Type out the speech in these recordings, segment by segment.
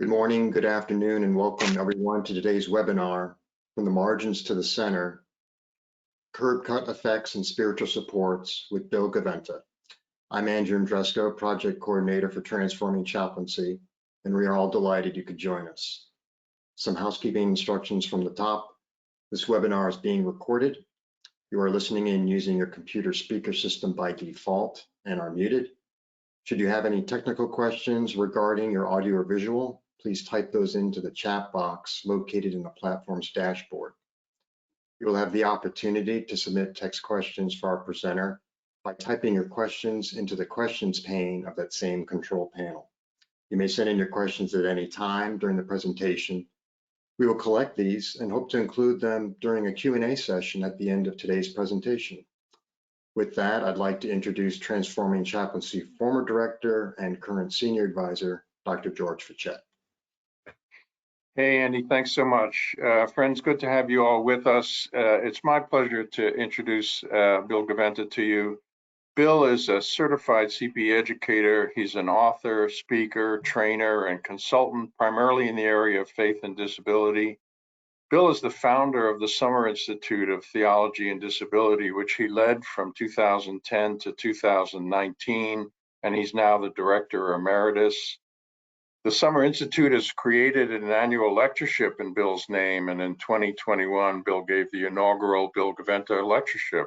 Good morning, good afternoon, and welcome everyone to today's webinar, From the Margins to the Center, Curb Cut Effects and Spiritual Supports with Bill Gaventa. I'm Andrew Andresco, Project Coordinator for Transforming Chaplaincy, and we are all delighted you could join us. Some housekeeping instructions from the top. This webinar is being recorded. You are listening in using your computer speaker system by default and are muted. Should you have any technical questions regarding your audio or visual, please type those into the chat box located in the platform's dashboard. You will have the opportunity to submit text questions for our presenter by typing your questions into the questions pane of that same control panel. You may send in your questions at any time during the presentation. We will collect these and hope to include them during a Q&A session at the end of today's presentation. With that, I'd like to introduce Transforming Chaplaincy former Director and current Senior Advisor, Dr. George Fichette. Hey, Andy, thanks so much. Friends, good to have you all with us. It's my pleasure to introduce Bill Gaventa to you. Bill is a certified CP educator. He's an author, speaker, trainer, and consultant, primarily in the area of faith and disability. Bill is the founder of the Summer Institute of Theology and Disability, which he led from 2010 to 2019, and he's now the Director Emeritus. The Summer Institute has created an annual lectureship in Bill's name, and in 2021, Bill gave the inaugural Bill Gaventa Lectureship.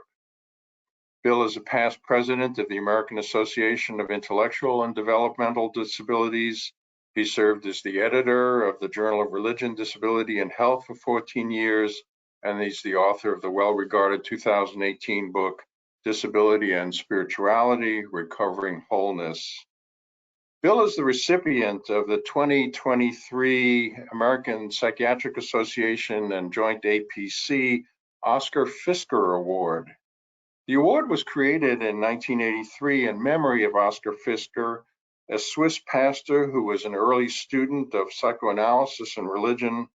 Bill is a past president of the American Association of Intellectual and Developmental Disabilities. He served as the editor of the Journal of Religion, Disability, and Health for 14 years, and he's the author of the well-regarded 2018 book, Disability and Spirituality, Recovering Wholeness. Bill is the recipient of the 2023 American Psychiatric Association and Joint APC Oscar Pfister Award. The award was created in 1983 in memory of Oscar Pfister, a Swiss pastor who was an early student of psychoanalysis and religion.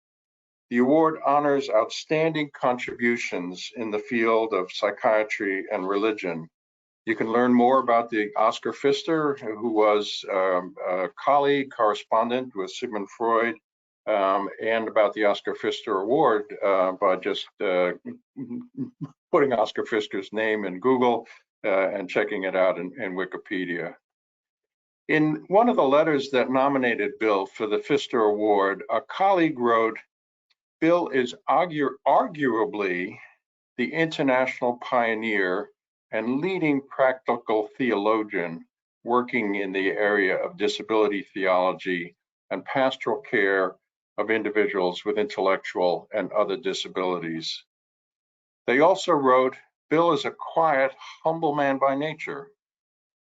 The award honors outstanding contributions in the field of psychiatry and religion. You can learn more about the Oscar Pfister, who was a colleague, correspondent with Sigmund Freud, and about the Oscar Pfister Award by just putting Oscar Pfister's name in Google and checking it out in Wikipedia. In one of the letters that nominated Bill for the Pfister Award, a colleague wrote, "Bill is arguably the international pioneer and leading practical theologian working in the area of disability theology and pastoral care of individuals with intellectual and other disabilities." They also wrote, "Bill is a quiet, humble man by nature,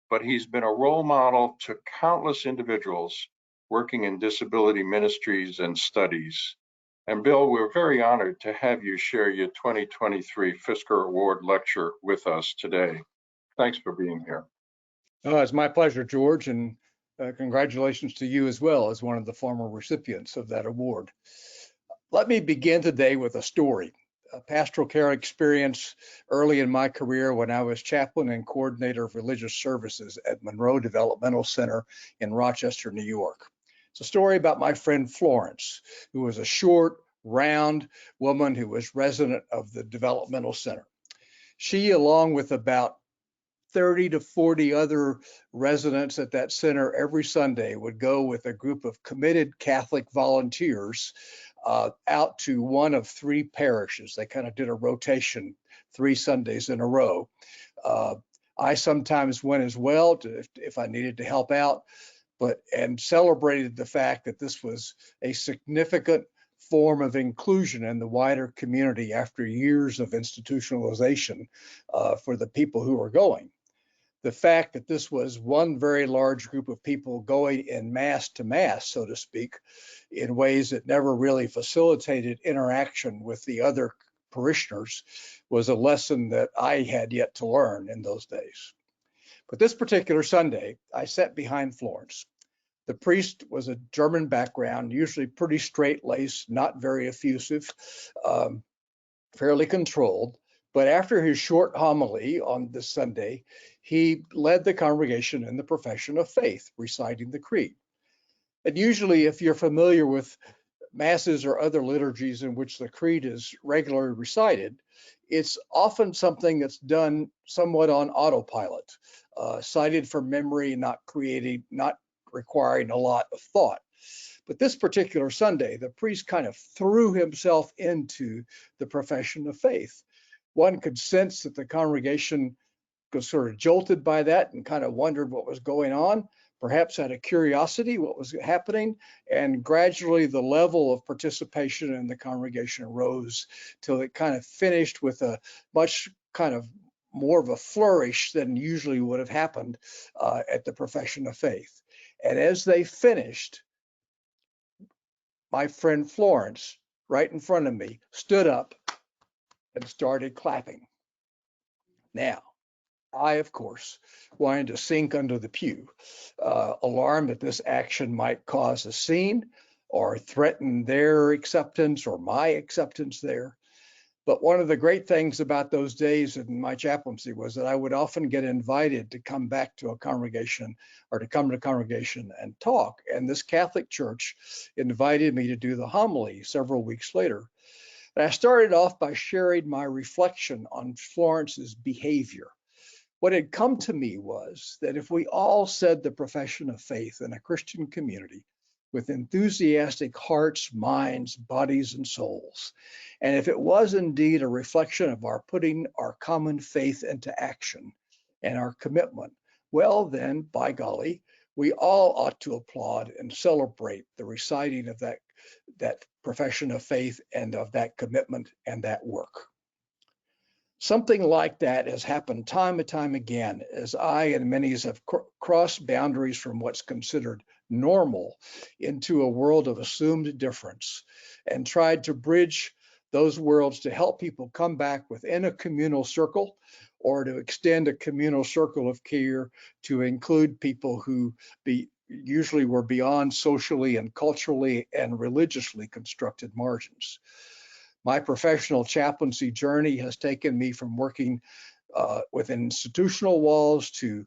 but he's been a role model to countless individuals working in disability ministries and studies." And Bill, we're very honored to have you share your 2023 Pfister Award lecture with us today. Thanks for being here. Oh, it's my pleasure, George, and congratulations to you as well as one of the former recipients of that award. Let me begin today with a story, a pastoral care experience early in my career when I was chaplain and coordinator of religious services at Monroe Developmental Center in Rochester, New York. It's a story about my friend Florence, who was a short, round woman who was resident of the Developmental Center. She, along with about 30 to 40 other residents at that center every Sunday, would go with a group of committed Catholic volunteers out to one of three parishes. They kind of did a rotation 3 Sundays in a row. I sometimes went as well if I needed to help out, and celebrated the fact that this was a significant form of inclusion in the wider community after years of institutionalization for the people who were going. The fact that this was one very large group of people going in mass to mass, so to speak, in ways that never really facilitated interaction with the other parishioners was a lesson that I had yet to learn in those days. But this particular Sunday, I sat behind Florence. The priest was a German background, usually pretty straight-laced, not very effusive, fairly controlled. But after his short homily on this Sunday, he led the congregation in the profession of faith, reciting the creed. And usually, if you're familiar with masses or other liturgies in which the creed is regularly recited, it's often something that's done somewhat on autopilot, cited from memory, not requiring a lot of thought. But this particular Sunday, the priest kind of threw himself into the profession of faith. One could sense that the congregation was sort of jolted by that and kind of wondered what was going on, perhaps out of curiosity what was happening, and gradually the level of participation in the congregation rose till it kind of finished with a much kind of more of a flourish than usually would have happened at the profession of faith. And as they finished, my friend Florence, right in front of me, stood up and started clapping. Now, I, of course, wanted to sink under the pew, alarmed that this action might cause a scene or threaten their acceptance or my acceptance there. But one of the great things about those days in my chaplaincy was that I would often get invited to come back to a congregation or to come to a congregation and talk. And this Catholic church invited me to do the homily several weeks later. And I started off by sharing my reflection on Florence's behavior. What had come to me was that if we all said the profession of faith in a Christian community with enthusiastic hearts, minds, bodies, and souls, and if it was indeed a reflection of our putting our common faith into action and our commitment, well then, by golly, we all ought to applaud and celebrate the reciting of that profession of faith and of that commitment and that work. Something like that has happened time and time again as I and many have crossed boundaries from what's considered normal into a world of assumed difference and tried to bridge those worlds to help people come back within a communal circle or to extend a communal circle of care to include people who usually were beyond socially and culturally and religiously constructed margins. My professional chaplaincy journey has taken me from working within institutional walls to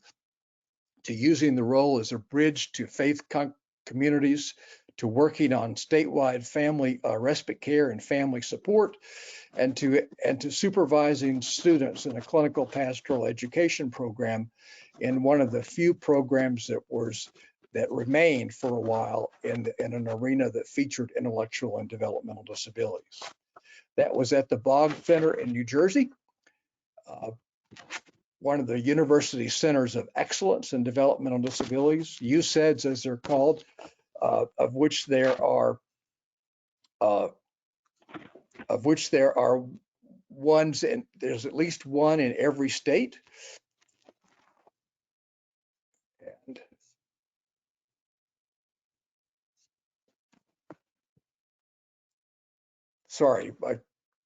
using the role as a bridge to faith communities, to working on statewide family respite care and family support, and to supervising students in a clinical pastoral education program in one of the few programs that remained for a while in an arena that featured intellectual and developmental disabilities. That was at the Bog Center in New Jersey, one of the university centers of excellence in developmental disabilities, UCEDs as they're called, of which there are ones, and there's at least one in every state. And sorry,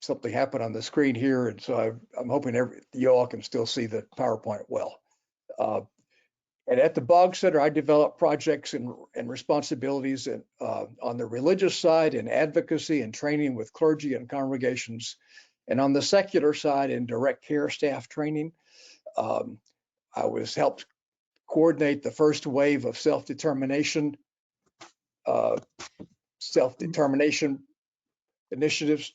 something happened on the screen here, and so I'm hoping you all can still see the PowerPoint well. And at the Bog Center, I developed projects and responsibilities on the religious side in advocacy and training with clergy and congregations. And on the secular side in direct care staff training, I was helped coordinate the first wave of self-determination initiatives.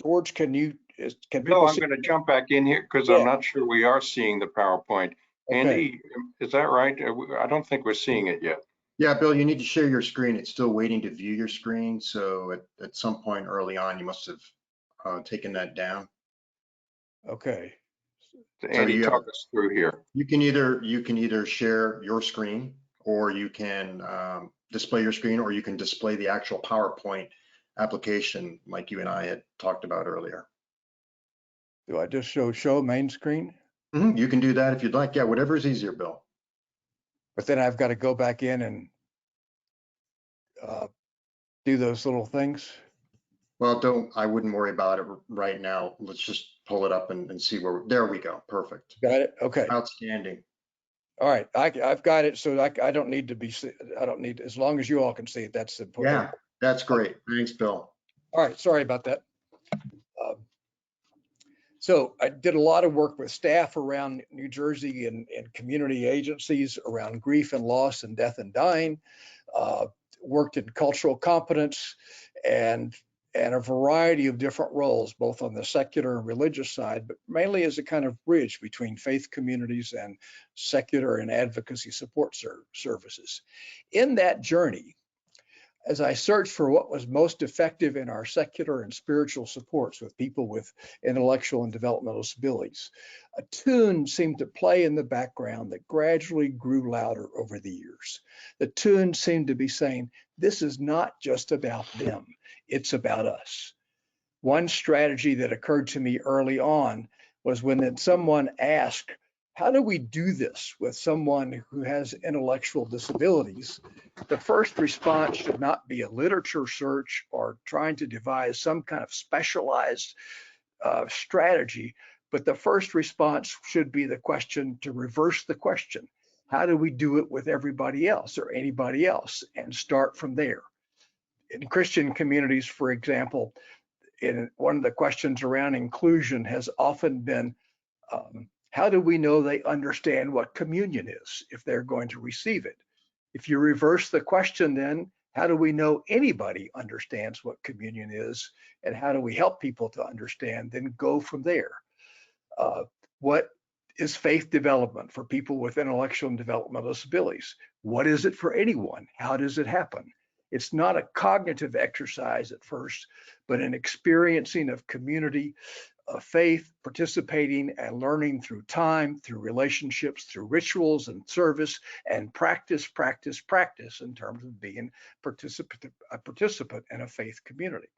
George, can Bill, I'm going to jump back in here because I'm not sure we are seeing the PowerPoint. Okay. Andy, is that right? I don't think we're seeing it yet. Yeah, Bill, you need to share your screen. It's still waiting to view your screen. So at some point early on, you must have taken that down. Okay. So Andy, talk us through here. You can either share your screen, or you can display your screen, or you can display the actual PowerPoint application like you and I had talked about earlier. Do I just show main screen? Mm-hmm. You can do that if you'd like. Yeah, whatever is easier, Bill. But then I've got to go back in and do those little things. Well, I wouldn't worry about it right now. Let's just pull it up and see there we go. Perfect. Got it. Okay. Outstanding. All right. I've got it. So I don't need to as long as you all can see it, that's important. Yeah, that's great. Thanks, Bill. All right. Sorry about that. So I did a lot of work with staff around New Jersey and community agencies around grief and loss and death and dying, worked in cultural competence and a variety of different roles, both on the secular and religious side, but mainly as a kind of bridge between faith communities and secular and advocacy support services. In that journey, as I searched for what was most effective in our secular and spiritual supports with people with intellectual and developmental disabilities, a tune seemed to play in the background that gradually grew louder over the years. The tune seemed to be saying, this is not just about them, it's about us. One strategy that occurred to me early on was when someone asked, how do we do this with someone who has intellectual disabilities? The first response should not be a literature search or trying to devise some kind of specialized strategy, but the first response should be the question to reverse the question. How do we do it with everybody else or anybody else, and start from there? In Christian communities, for example, one of the questions around inclusion has often been, how do we know they understand what communion is if they're going to receive it? If you reverse the question, then how do we know anybody understands what communion is, and how do we help people to understand? Then go from there. What is faith development for people with intellectual and developmental disabilities? What is it for anyone? How does it happen? It's not a cognitive exercise at first, but an experiencing of community, of faith, participating and learning through time, through relationships, through rituals and service, and practice in terms of being a participant in a faith community.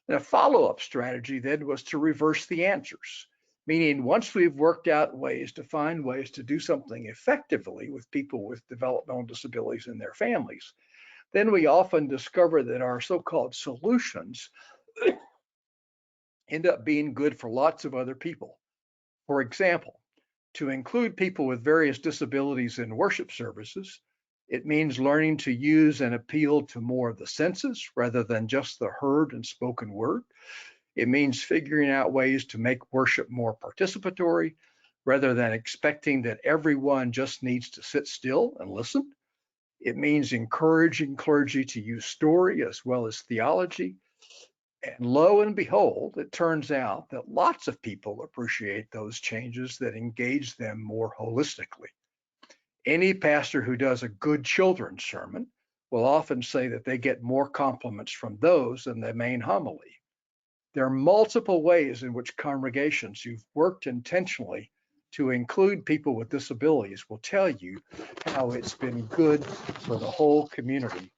And a follow-up strategy then was to reverse the answers, meaning once we've worked out ways to find ways to do something effectively with people with developmental disabilities and their families, then we often discover that our so-called solutions end up being good for lots of other people. For example, to include people with various disabilities in worship services, it means learning to use and appeal to more of the senses rather than just the heard and spoken word. It means figuring out ways to make worship more participatory rather than expecting that everyone just needs to sit still and listen. It means encouraging clergy to use story as well as theology. And lo and behold, it turns out that lots of people appreciate those changes that engage them more holistically. Any pastor who does a good children's sermon will often say that they get more compliments from those than the main homily. There are multiple ways in which congregations who've worked intentionally to include people with disabilities will tell you how it's been good for the whole community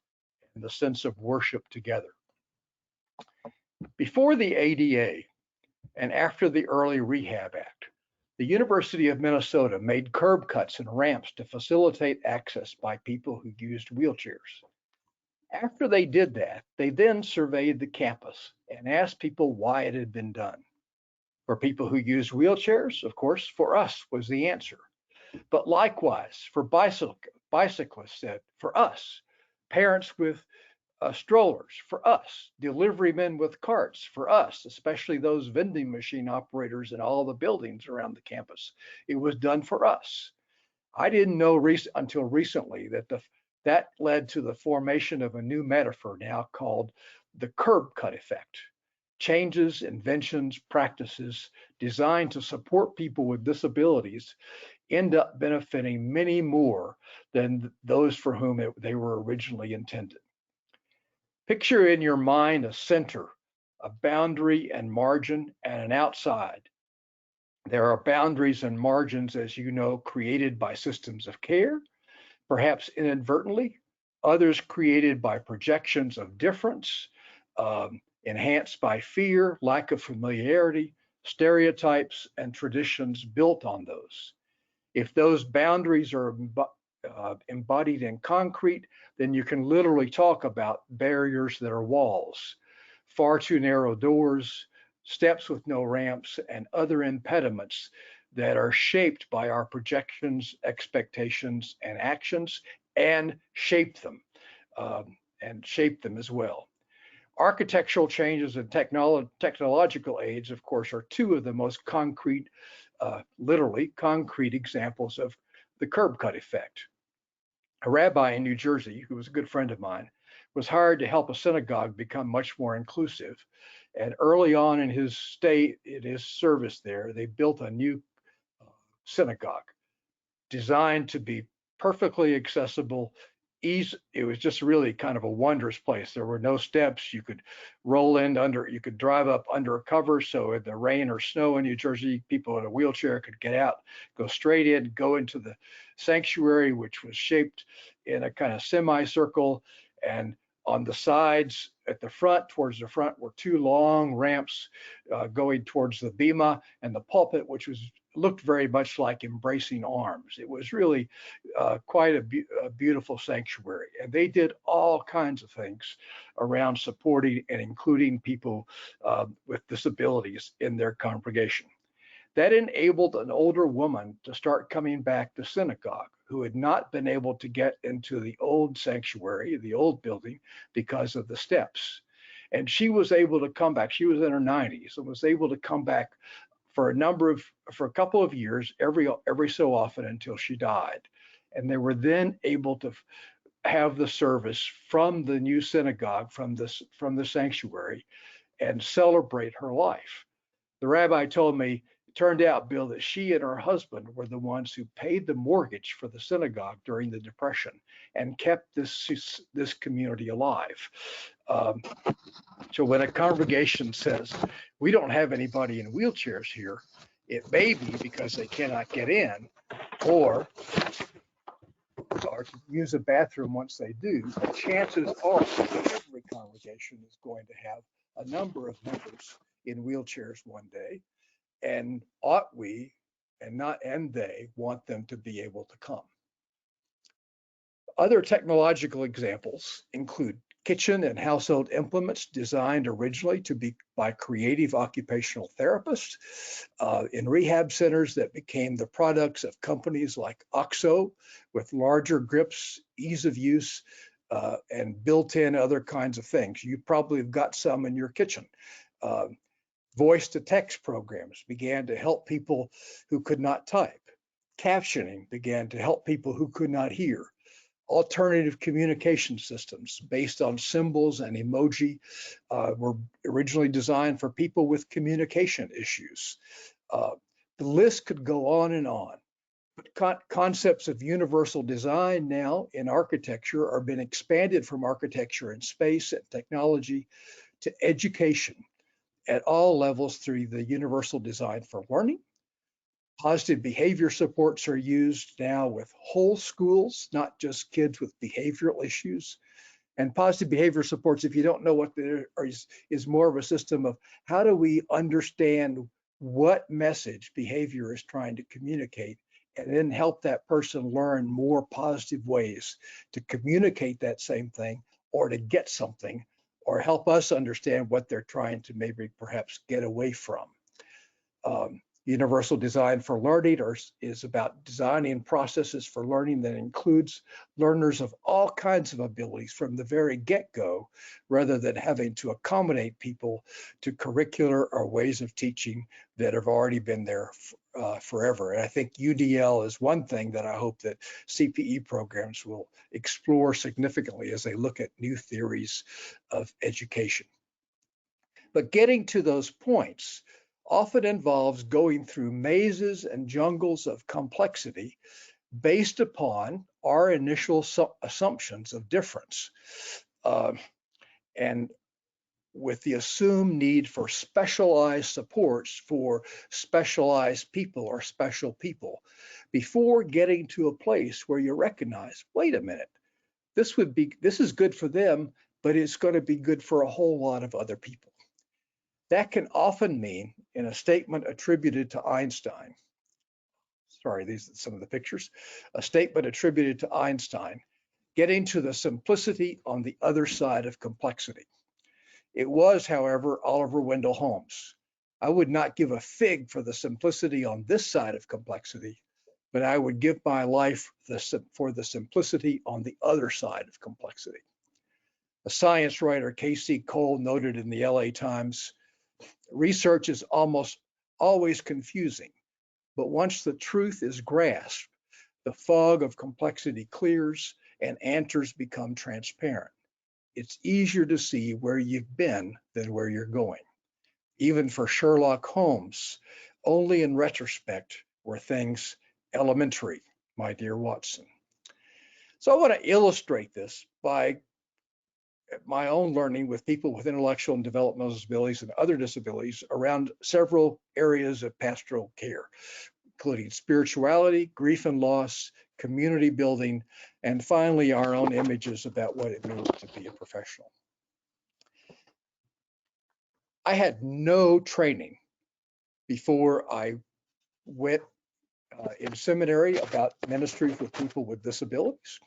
and the sense of worship together. Before the ADA and after the Early Rehab Act, the University of Minnesota made curb cuts and ramps to facilitate access by people who used wheelchairs. After they did that, they then surveyed the campus and asked people why it had been done. For people who used wheelchairs, of course, for us was the answer. But likewise, for bicyclists, for us, parents with strollers, for us, delivery men with carts, for us, especially those vending machine operators in all the buildings around the campus. It was done for us. I didn't know until recently that led to the formation of a new metaphor now called the curb cut effect. Changes, inventions, practices designed to support people with disabilities end up benefiting many more than those for whom they were originally intended. Picture in your mind a center, a boundary and margin, and an outside. There are boundaries and margins, as you know, created by systems of care, perhaps inadvertently, others created by projections of difference, enhanced by fear, lack of familiarity, stereotypes, and traditions built on those. If those boundaries are embodied in concrete, then you can literally talk about barriers that are walls, far too narrow doors, steps with no ramps, and other impediments that are shaped by our projections, expectations, and actions, and shape them as well. Architectural changes and technological aids, of course, are two of the most concrete, literally concrete examples of the curb cut effect. a rabbi in New Jersey, who was a good friend of mine, was hired to help a synagogue become much more inclusive. And early on in his stay, in his service there, they built a new synagogue designed to be perfectly accessible. It was just really kind of a wondrous place. There were no steps. You could roll in under, you could drive up under a cover. So in the rain or snow in New Jersey, people in a wheelchair could get out, go straight in, go into the sanctuary, which was shaped in a kind of semicircle. And on the sides at the front, towards the front, were two long ramps going towards the bima and the pulpit, which looked very much like embracing arms. It was really quite a beautiful sanctuary. And they did all kinds of things around supporting and including people with disabilities in their congregation. That enabled an older woman to start coming back to synagogue who had not been able to get into the old sanctuary, the old building, because of the steps. And she was able to come back. She was in her 90s and was able to come back for a couple of years, every so often until she died. And they were then able to have the service from the new synagogue, from the sanctuary, and celebrate her life. The rabbi told me, it turned out, Bill, that she and her husband were the ones who paid the mortgage for the synagogue during the Depression and kept this community alive. So when a congregation says, we don't have anybody in wheelchairs here, it may be because they cannot get in or to use a bathroom once they do. The chances are every congregation is going to have a number of members in wheelchairs one day. And ought we and they want them to be able to come. Other technological examples include kitchen and household implements designed originally to be by creative occupational therapists in rehab centers that became the products of companies like OXO with larger grips, ease of use, and built-in other kinds of things. You probably have got some in your kitchen. Voice-to-text programs began to help people who could not type. Captioning began to help people who could not hear. Alternative communication systems based on symbols and emoji were originally designed for people with communication issues. The list could go on and on. But concepts of universal design now in architecture are being expanded from architecture and space and technology to education at all levels through the universal design for learning. Positive behavior supports are used now with whole schools, not just kids with behavioral issues. And positive behavior supports, if you don't know what there is more of a system of how do we understand what message behavior is trying to communicate, and then help that person learn more positive ways to communicate that same thing or to get something, or help us understand what they're trying to maybe perhaps get away from. Universal design for learning is about designing processes for learning that includes learners of all kinds of abilities from the very get-go, rather than having to accommodate people to curricular or ways of teaching that have already been there forever. And I think UDL is one thing that I hope that CPE programs will explore significantly as they look at new theories of education. But getting to those points often involves going through mazes and jungles of complexity based upon our initial assumptions of difference, and with the assumed need for specialized supports for specialized people or special people, before getting to a place where you recognize, wait a minute, this is good for them, but it's going to be good for a whole lot of other people. That can often mean, in a statement attributed to Einstein, sorry, these are some of the pictures, a statement attributed to Einstein, getting to the simplicity on the other side of complexity. It was, however, Oliver Wendell Holmes. I would not give a fig for the simplicity on this side of complexity, but I would give my life for the simplicity on the other side of complexity. A science writer, K.C. Cole, noted in the LA Times, research is almost always confusing, but once the truth is grasped, the fog of complexity clears and answers become transparent. It's easier to see where you've been than where you're going. Even for Sherlock Holmes, only in retrospect were things elementary, my dear Watson. So I want to illustrate this by my own learning with people with intellectual and developmental disabilities and other disabilities around several areas of pastoral care, including spirituality, grief and loss, community building, and finally our own images about what it means to be a professional. I had no training before I went in seminary about ministries with people with disabilities.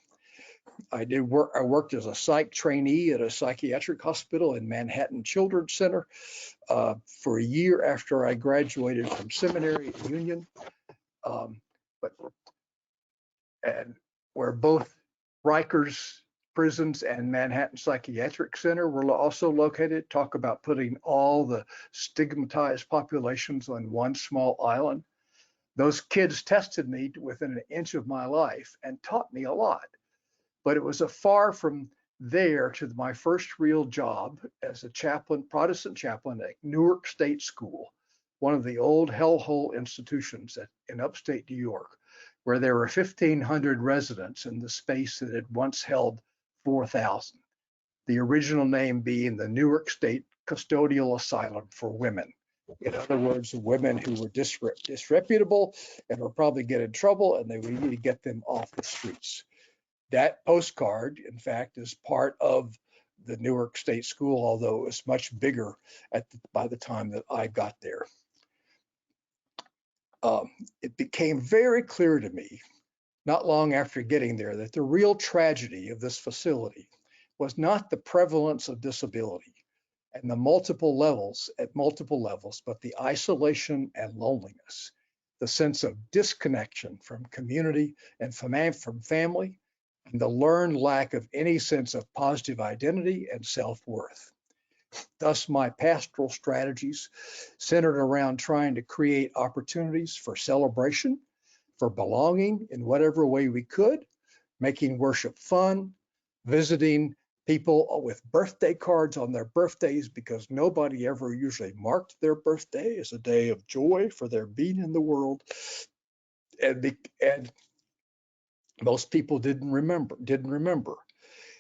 I worked as a psych trainee at a psychiatric hospital in Manhattan Children's Center for a year after I graduated from seminary at Union, and where both Rikers prisons and Manhattan Psychiatric Center were also located. Talk about putting all the stigmatized populations on one small island. Those kids tested me within an inch of my life and taught me a lot. But it was a far from there to my first real job as a chaplain, Protestant chaplain at Newark State School, one of the old hellhole institutions in upstate New York, where there were 1,500 residents in the space that had once held 4,000. The original name being the Newark State Custodial Asylum for Women. In other words, women who were disreputable and would probably get in trouble, and they would need to get them off the streets. That postcard, in fact, is part of the Newark State School, although it was much bigger by the time that I got there. It became very clear to me, not long after getting there, that the real tragedy of this facility was not the prevalence of disability and the multiple levels, but the isolation and loneliness, the sense of disconnection from community and from family, and the learned lack of any sense of positive identity and self-worth. Thus, my pastoral strategies centered around trying to create opportunities for celebration, for belonging in whatever way we could, making worship fun, visiting people with birthday cards on their birthdays because nobody ever usually marked their birthday as a day of joy for their being in the world. And most people didn't remember.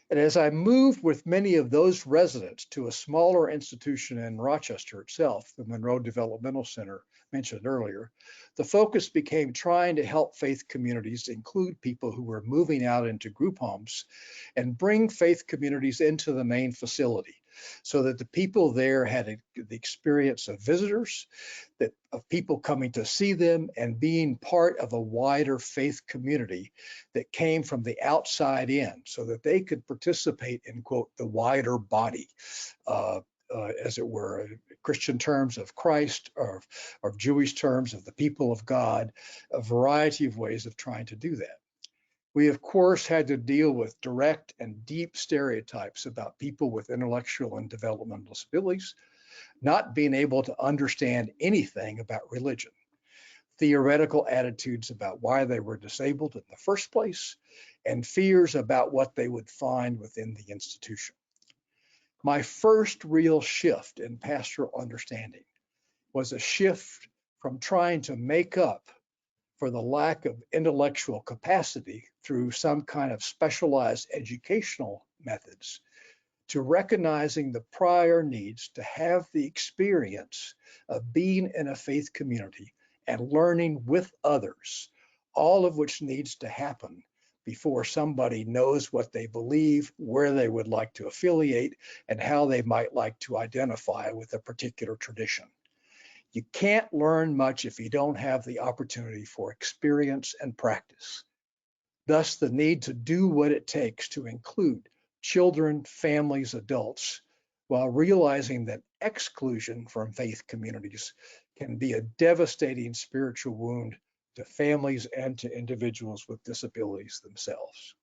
And as I moved with many of those residents to a smaller institution in Rochester itself, the Monroe Developmental Center mentioned earlier, the focus became trying to help faith communities include people who were moving out into group homes and bring faith communities into the main facility so that the people there had the experience of visitors, of people coming to see them and being part of a wider faith community that came from the outside in so that they could participate in, quote, the wider body, as it were, Christian terms of Christ or Jewish terms of the people of God, a variety of ways of trying to do that. We, of course, had to deal with direct and deep stereotypes about people with intellectual and developmental disabilities, not being able to understand anything about religion, theoretical attitudes about why they were disabled in the first place, and fears about what they would find within the institution. My first real shift in pastoral understanding was a shift from trying to make up for the lack of intellectual capacity through some kind of specialized educational methods to recognizing the prior needs to have the experience of being in a faith community and learning with others, all of which needs to happen before somebody knows what they believe, where they would like to affiliate, and how they might like to identify with a particular tradition. You can't learn much if you don't have the opportunity for experience and practice. Thus, the need to do what it takes to include children, families, adults, while realizing that exclusion from faith communities can be a devastating spiritual wound to families and to individuals with disabilities themselves.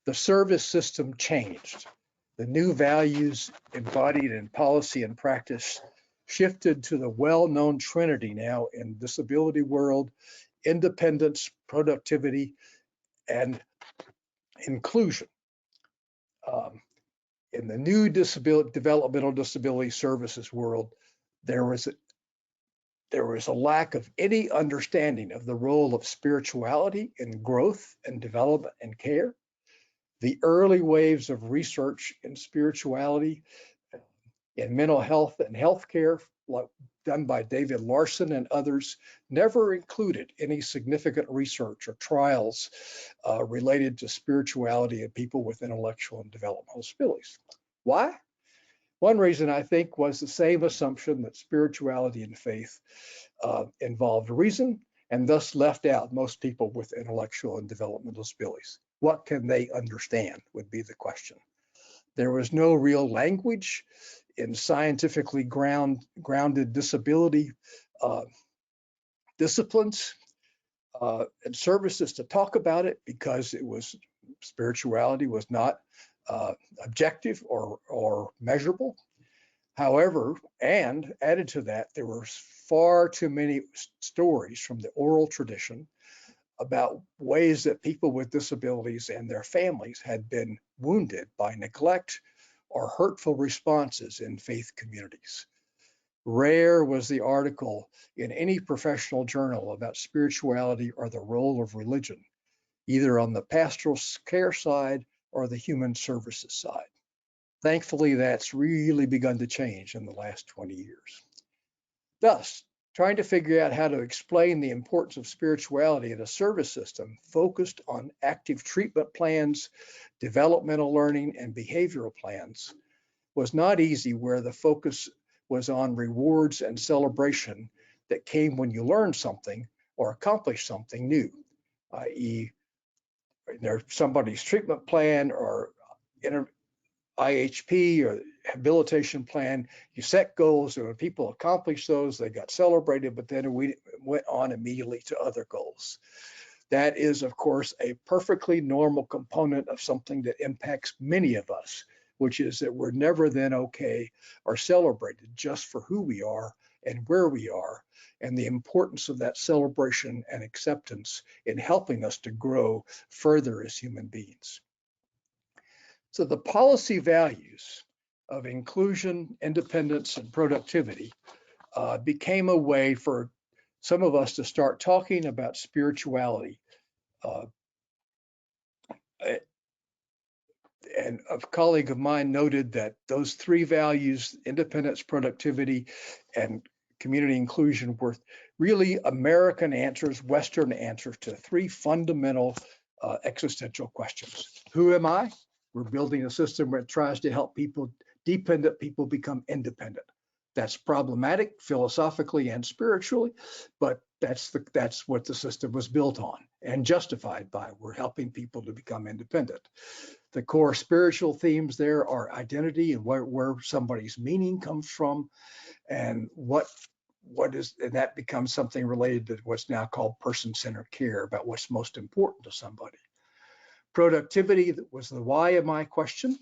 The service system changed. The new values embodied in policy and practice shifted to the well-known trinity now in disability world: independence, productivity, and inclusion. In the new developmental disability services world, there was a lack of any understanding of the role of spirituality in growth and development and care. The early waves of research in spirituality, in mental health and healthcare, like done by David Larson and others, never included any significant research or trials related to spirituality in people with intellectual and developmental disabilities. Why? One reason, I think, was the same assumption that spirituality and faith involved reason, and thus left out most people with intellectual and developmental disabilities. What can they understand would be the question. There was no real language in scientifically grounded disability disciplines and services to talk about it, because spirituality was not objective or measurable. However, and added to that, there were far too many stories from the oral tradition about ways that people with disabilities and their families had been wounded by neglect or hurtful responses in faith communities. Rare was the article in any professional journal about spirituality or the role of religion, either on the pastoral care side or the human services side. Thankfully, that's really begun to change in the last 20 years. Thus, trying to figure out how to explain the importance of spirituality in a service system focused on active treatment plans, developmental learning, and behavioral plans was not easy, where the focus was on rewards and celebration that came when you learned something or accomplished something new, i.e., there's somebody's treatment plan or IHP or habilitation plan. You set goals, and when people accomplished those, they got celebrated, but then we went on immediately to other goals. That is, of course, a perfectly normal component of something that impacts many of us, which is that we're never then okay or celebrated just for who we are and where we are, and the importance of that celebration and acceptance in helping us to grow further as human beings. So the policy values of inclusion, independence, and productivity became a way for some of us to start talking about spirituality. And a colleague of mine noted that those three values, independence, productivity, and community inclusion, were really American answers, Western answers to three fundamental existential questions. Who am I? We're building a system that tries to help dependent people become independent. That's problematic philosophically and spiritually, but that's what the system was built on and justified by. We're helping people to become independent. The core spiritual themes there are identity and where somebody's meaning comes from, and and that becomes something related to what's now called person-centered care, about what's most important to somebody. Productivity was the why am I question.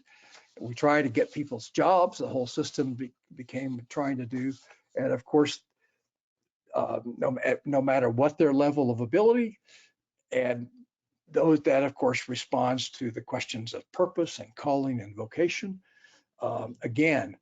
We try to get people's jobs. The whole system became trying to do. And of course, no matter what their level of ability, and that of course responds to the questions of purpose and calling and vocation. Again,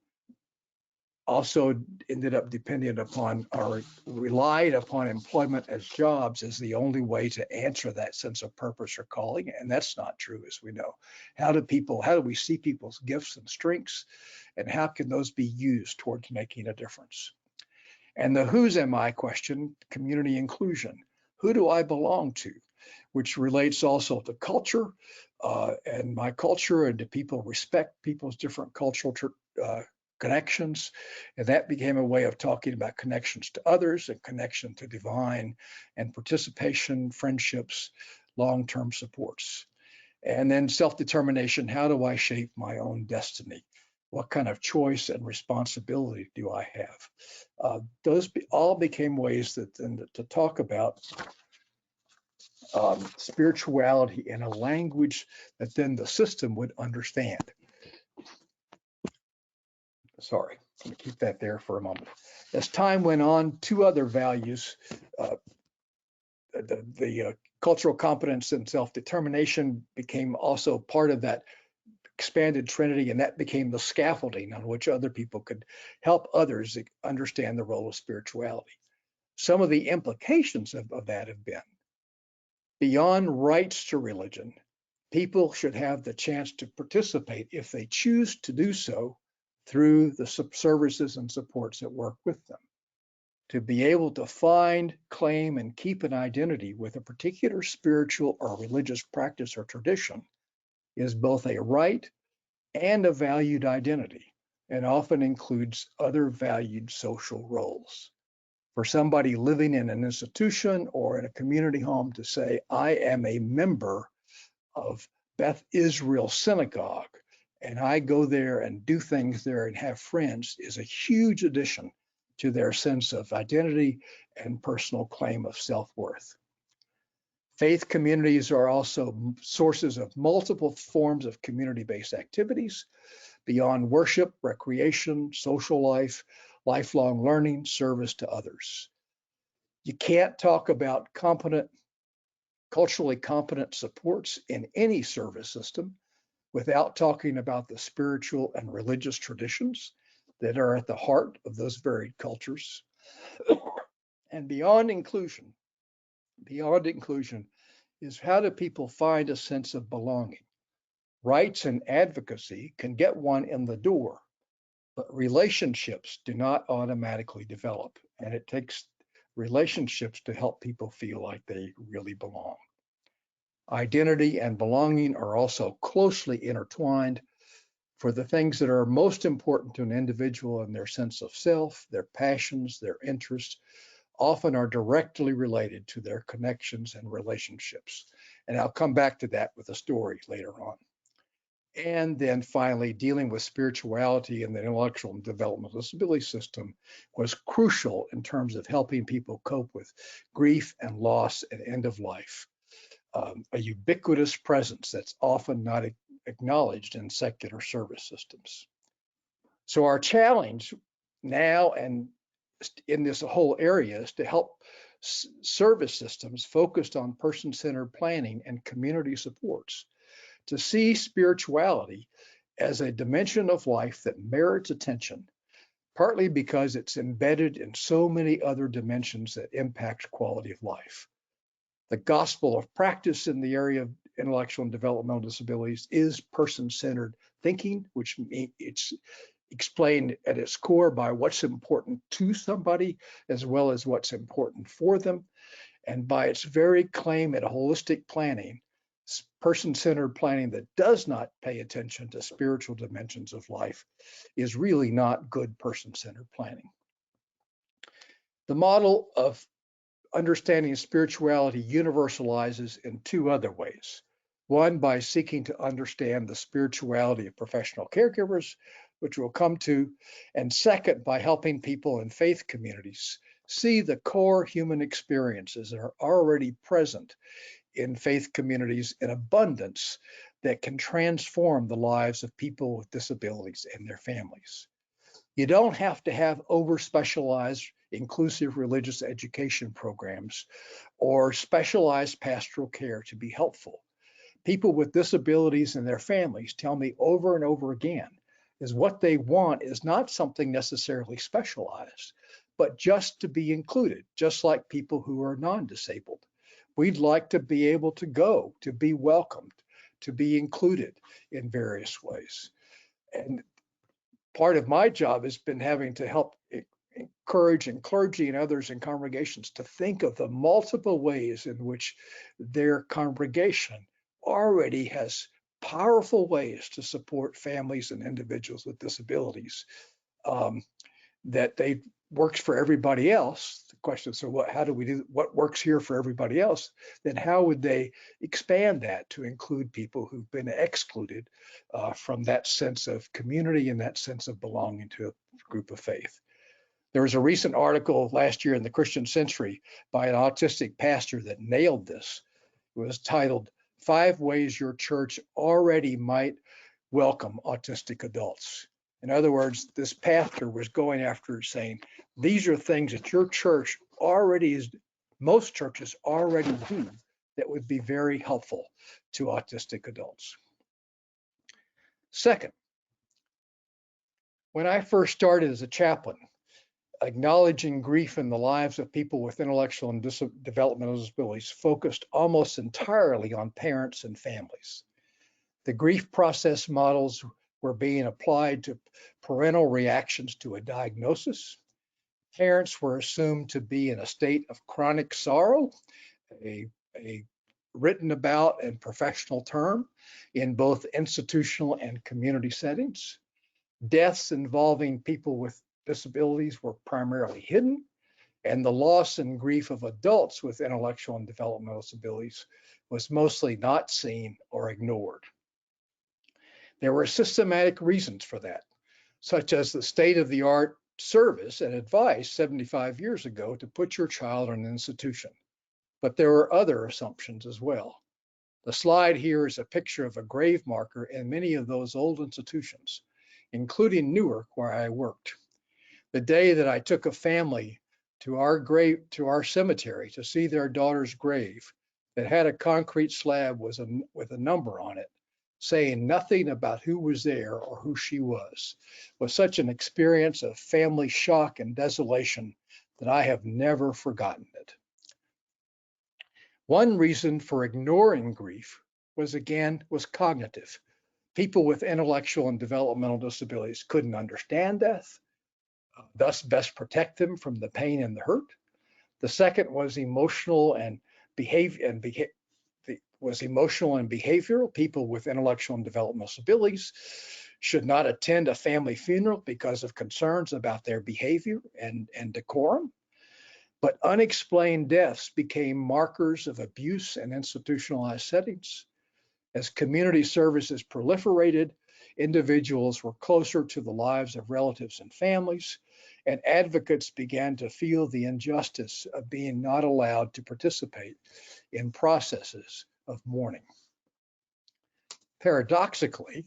also ended up dependent upon or relied upon employment as jobs as the only way to answer that sense of purpose or calling. And that's not true, as we know. How do we see people's gifts and strengths, and how can those be used towards making a difference? And the whose am I question, community inclusion. Who do I belong to? Which relates also to culture and my culture, and do people respect people's different cultural connections. And that became a way of talking about connections to others and connection to divine and participation, friendships, long-term supports. And then self-determination. How do I shape my own destiny? What kind of choice and responsibility do I have? Those all became ways to talk about spirituality in a language that then the system would understand. Sorry, I'm going to keep that there for a moment. As time went on, two other values, the Cultural competence and self-determination became also part of that expanded trinity, and that became the scaffolding on which other people could help others understand the role of spirituality. Some of the implications of that have been, beyond rights to religion, people should have the chance to participate if they choose to do so through the services and supports that work with them. To be able to find, claim, and keep an identity with a particular spiritual or religious practice or tradition is both a right and a valued identity, and often includes other valued social roles. For somebody living in an institution or in a community home to say, I am a member of Beth Israel Synagogue, and I go there and do things there and have friends, is a huge addition to their sense of identity and personal claim of self-worth. Faith communities are also sources of multiple forms of community-based activities beyond worship, recreation, social life, lifelong learning, service to others. You can't talk about culturally competent supports in any service system without talking about the spiritual and religious traditions that are at the heart of those varied cultures. And beyond inclusion is how do people find a sense of belonging? Rights and advocacy can get one in the door, but relationships do not automatically develop, and it takes relationships to help people feel like they really belong. Identity and belonging are also closely intertwined. For the things that are most important to an individual and their sense of self, their passions, their interests, often are directly related to their connections and relationships. And I'll come back to that with a story later on. And then finally, dealing with spirituality in the intellectual and developmental disability system was crucial in terms of helping people cope with grief and loss and end of life. A ubiquitous presence that's often not acknowledged in secular service systems. So our challenge now and in this whole area is to help service systems focused on person-centered planning and community supports to see spirituality as a dimension of life that merits attention, partly because it's embedded in so many other dimensions that impact quality of life. The gospel of practice in the area of intellectual and developmental disabilities is person-centered thinking, which it's explained at its core by what's important to somebody as well as what's important for them. And by its very claim at holistic planning, person-centered planning that does not pay attention to spiritual dimensions of life is really not good person-centered planning. The model of understanding spirituality universalizes in two other ways. One, by seeking to understand the spirituality of professional caregivers, which we'll come to, and second, by helping people in faith communities see the core human experiences that are already present in faith communities in abundance that can transform the lives of people with disabilities and their families. You don't have to have over-specialized inclusive religious education programs or specialized pastoral care to be helpful. People with disabilities and their families tell me over and over again is what they want is not something necessarily specialized, but just to be included, just like people who are non-disabled. We'd like to be able to go, to be welcomed, to be included in various ways. And part of my job has been having to help encourage clergy and others in congregations to think of the multiple ways in which their congregation already has powerful ways to support families and individuals with disabilities. That they works for everybody else. The question is, so how do we do what works here for everybody else? Then how would they expand that to include people who've been excluded from that sense of community and that sense of belonging to a group of faith? There was a recent article last year in the Christian Century by an autistic pastor that nailed this. It was titled, 5 Ways Your Church Already Might Welcome Autistic Adults. In other words, this pastor was going after saying, these are things that your church already is, most churches already do that would be very helpful to autistic adults. Second, when I first started as a chaplain, acknowledging grief in the lives of people with intellectual and developmental disabilities focused almost entirely on parents and families. The grief process models were being applied to parental reactions to a diagnosis. Parents were assumed to be in a state of chronic sorrow, a written about and professional term in both institutional and community settings. Deaths involving people with disabilities were primarily hidden, and the loss and grief of adults with intellectual and developmental disabilities was mostly not seen or ignored. There were systematic reasons for that, such as the state-of-the-art service and advice 75 years ago to put your child in an institution. But there were other assumptions as well. The slide here is a picture of a grave marker in many of those old institutions, including Newark, where I worked. The day that I took a family to our cemetery to see their daughter's grave that had a concrete slab with a number on it, saying nothing about who was there or who she was such an experience of family shock and desolation that I have never forgotten it. One reason for ignoring grief was cognitive. People with intellectual and developmental disabilities couldn't understand death, thus best protect them from the pain and the hurt. The second was emotional and behavioral. People with intellectual and developmental disabilities should not attend a family funeral because of concerns about their behavior and decorum. But unexplained deaths became markers of abuse in institutionalized settings. As community services proliferated, individuals were closer to the lives of relatives and families, and advocates began to feel the injustice of being not allowed to participate in processes of mourning. Paradoxically,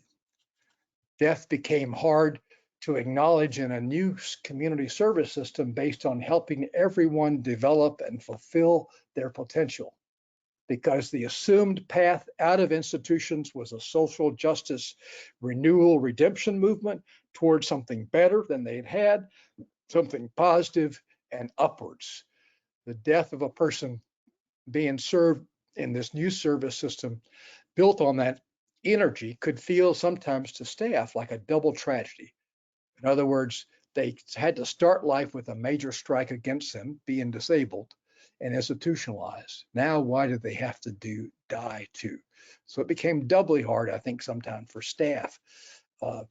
death became hard to acknowledge in a new community service system based on helping everyone develop and fulfill their potential, because the assumed path out of institutions was a social justice renewal redemption movement towards something better than they'd had, something positive and upwards. The death of a person being served in this new service system built on that energy could feel sometimes to staff like a double tragedy. In other words, they had to start life with a major strike against them, being disabled and institutionalized. Now, why did they have to die too? So it became doubly hard, I think, sometimes for staff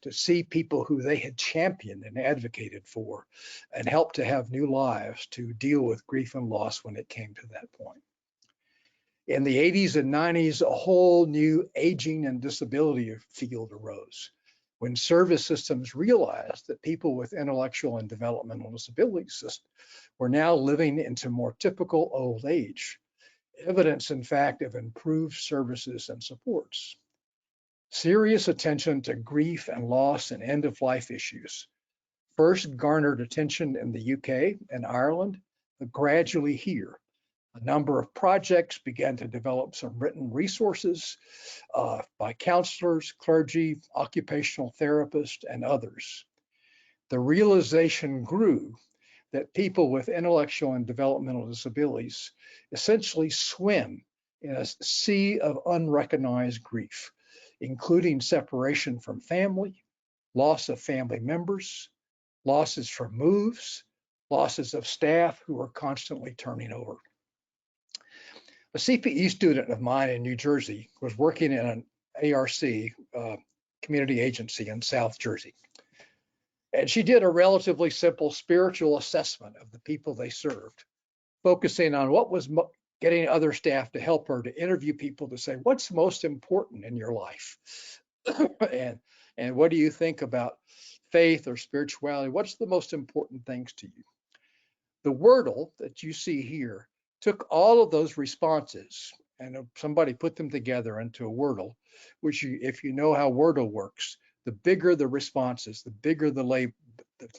to see people who they had championed and advocated for and helped to have new lives to deal with grief and loss when it came to that point. In the 80s and 90s, a whole new aging and disability field arose when service systems realized that people with intellectual and developmental disabilities were now living into more typical old age, evidence, in fact, of improved services and supports. Serious attention to grief and loss and end-of-life issues first garnered attention in the UK and Ireland, but gradually here. A number of projects began to develop some written resources by counselors, clergy, occupational therapists, and others. The realization grew that people with intellectual and developmental disabilities essentially swim in a sea of unrecognized grief, including separation from family, loss of family members, losses from moves, losses of staff who are constantly turning over. A CPE student of mine in New Jersey was working in an ARC community agency in South Jersey. And she did a relatively simple spiritual assessment of the people they served, focusing on what was getting other staff to help her to interview people to say, what's most important in your life? and what do you think about faith or spirituality? What's the most important things to you? The Wordle that you see here took all of those responses and somebody put them together into a Wordle, which if you know how Wordle works, the bigger the responses, the bigger the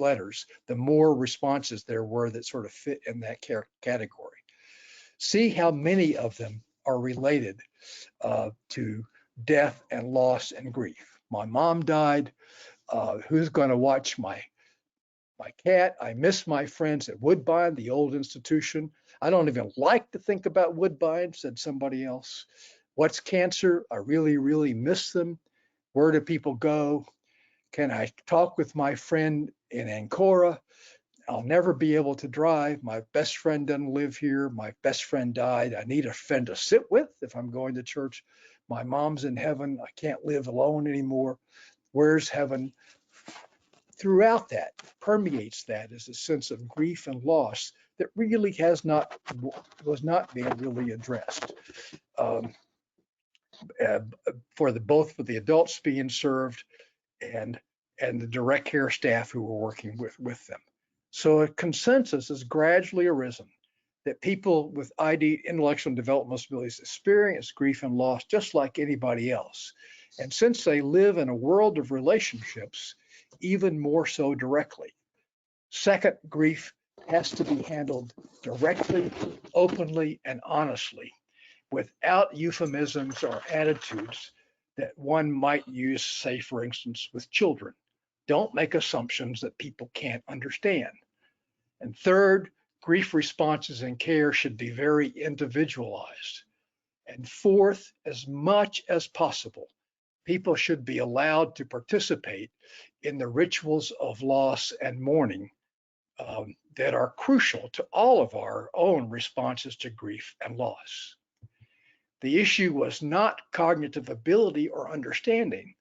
letters, the more responses there were that sort of fit in that category. See how many of them are related to death and loss and grief. My mom died. Who's going to watch my cat? I miss my friends at Woodbine, the old institution. I don't even like to think about Woodbine, said somebody else. What's cancer? I really, really miss them. Where do people go? Can I talk with my friend in Ancora? I'll never be able to drive. My best friend doesn't live here. My best friend died. I need a friend to sit with if I'm going to church. My mom's in heaven. I can't live alone anymore. Where's heaven? Throughout that, permeates that is a sense of grief and loss that really was not being really addressed. Both for the adults being served and the direct care staff who were working with them. So a consensus has gradually arisen that people with ID, intellectual and developmental disabilities, experience grief and loss just like anybody else. And since they live in a world of relationships, even more so directly. Second, grief has to be handled directly, openly, and honestly, without euphemisms or attitudes that one might use, say, for instance, with children. Don't make assumptions that people can't understand. And third, grief responses and care should be very individualized. And fourth, as much as possible, people should be allowed to participate in the rituals of loss and mourning that are crucial to all of our own responses to grief and loss. The issue was not cognitive ability or understanding,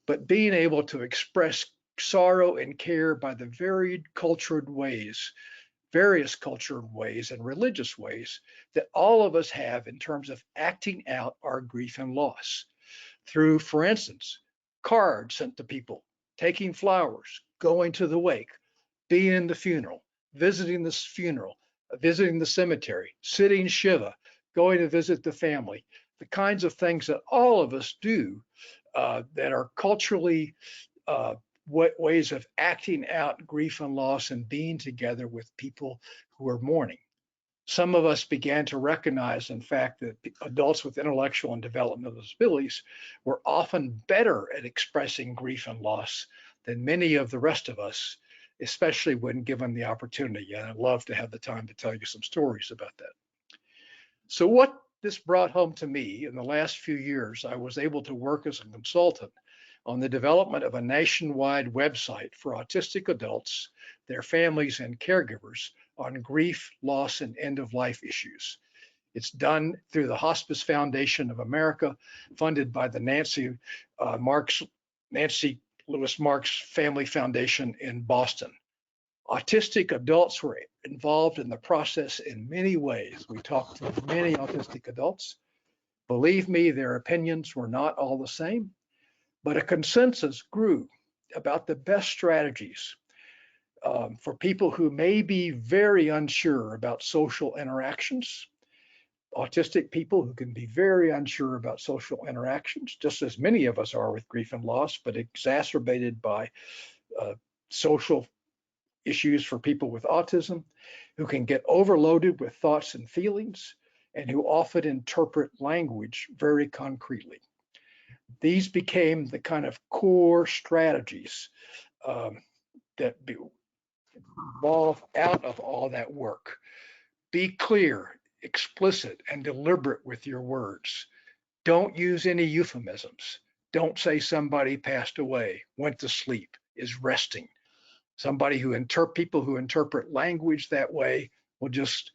but being able to express sorrow and care by the various cultured ways and religious ways that all of us have in terms of acting out our grief and loss through, for instance, cards sent to people, taking flowers, going to the wake, being in the funeral, visiting the cemetery, sitting Shiva, going to visit the family, the kinds of things that all of us do that are culturally ways of acting out grief and loss and being together with people who are mourning. Some of us began to recognize, in fact, that adults with intellectual and developmental disabilities were often better at expressing grief and loss than many of the rest of us, especially when given the opportunity. And I'd love to have the time to tell you some stories about that. So what this brought home to me in the last few years, I was able to work as a consultant on the development of a nationwide website for autistic adults, their families, and caregivers on grief, loss, and end-of-life issues. It's done through the Hospice Foundation of America, funded by the Nancy Lewis Marks Family Foundation in Boston. Autistic adults were involved in the process in many ways. We talked to many autistic adults. Believe me, their opinions were not all the same, but a consensus grew about the best strategies for people who may be very unsure about social interactions. Autistic people who can be very unsure about social interactions, just as many of us are with grief and loss, but exacerbated by social issues for people with autism, who can get overloaded with thoughts and feelings, and who often interpret language very concretely. These became the kind of core strategies that evolve out of all that work. Be clear, explicit, and deliberate with your words. Don't use any euphemisms. Don't say somebody passed away, went to sleep, is resting. People who interpret language that way will just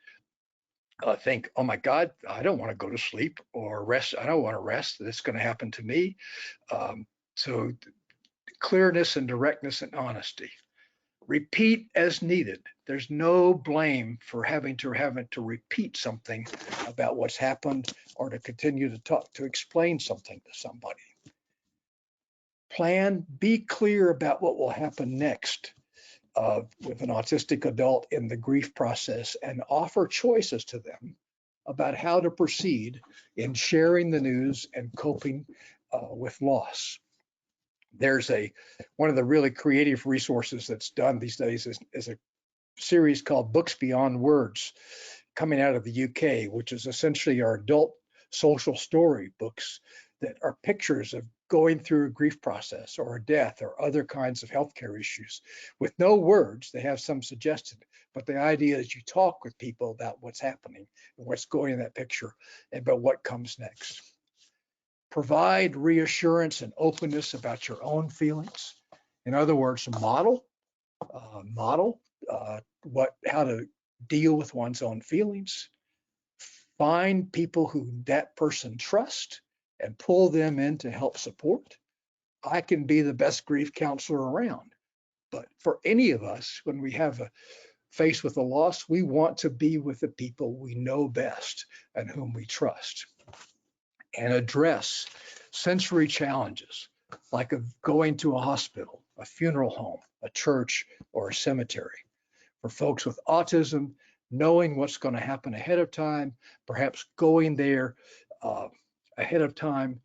think, oh my God, I don't want to go to sleep or rest. I don't want to rest. That's going to happen to me. So clearness and directness and honesty. Repeat as needed. There's no blame for having to repeat something about what's happened or to continue to explain something to somebody. Plan, be clear about what will happen next with an autistic adult in the grief process, and offer choices to them about how to proceed in sharing the news and coping with loss. There's one of the really creative resources that's done these days is a series called Books Beyond Words, coming out of the UK, which is essentially our adult social story books that are pictures of going through a grief process or a death or other kinds of healthcare issues with no words. They have some suggested, but the idea is you talk with people about what's happening and what's going in that picture and about what comes next. Provide reassurance and openness about your own feelings. In other words, model how to deal with one's own feelings. Find people who that person trusts and pull them in to help support. I can be the best grief counselor around, but for any of us, when we have a faced with a loss, we want to be with the people we know best and whom we trust, and address sensory challenges like going to a hospital, a funeral home, a church, or a cemetery. For folks with autism, knowing what's going to happen ahead of time, perhaps going there ahead of time,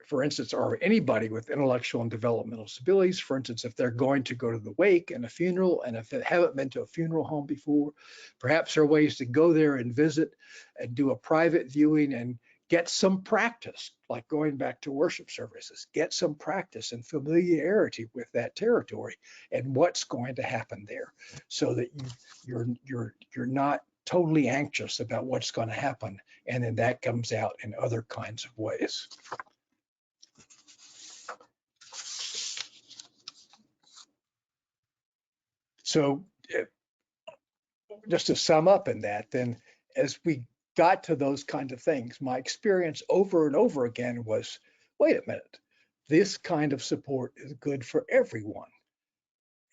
for instance, or anybody with intellectual and developmental disabilities, for instance, if they're going to go to the wake and a funeral, and if they haven't been to a funeral home before, perhaps there are ways to go there and visit and do a private viewing and get some practice, like going back to worship services, get some practice and familiarity with that territory and what's going to happen there, so that you're not totally anxious about what's going to happen, and then that comes out in other kinds of ways. So just to sum up in that, then, as we got to those kinds of things, my experience over and over again was, wait a minute, this kind of support is good for everyone.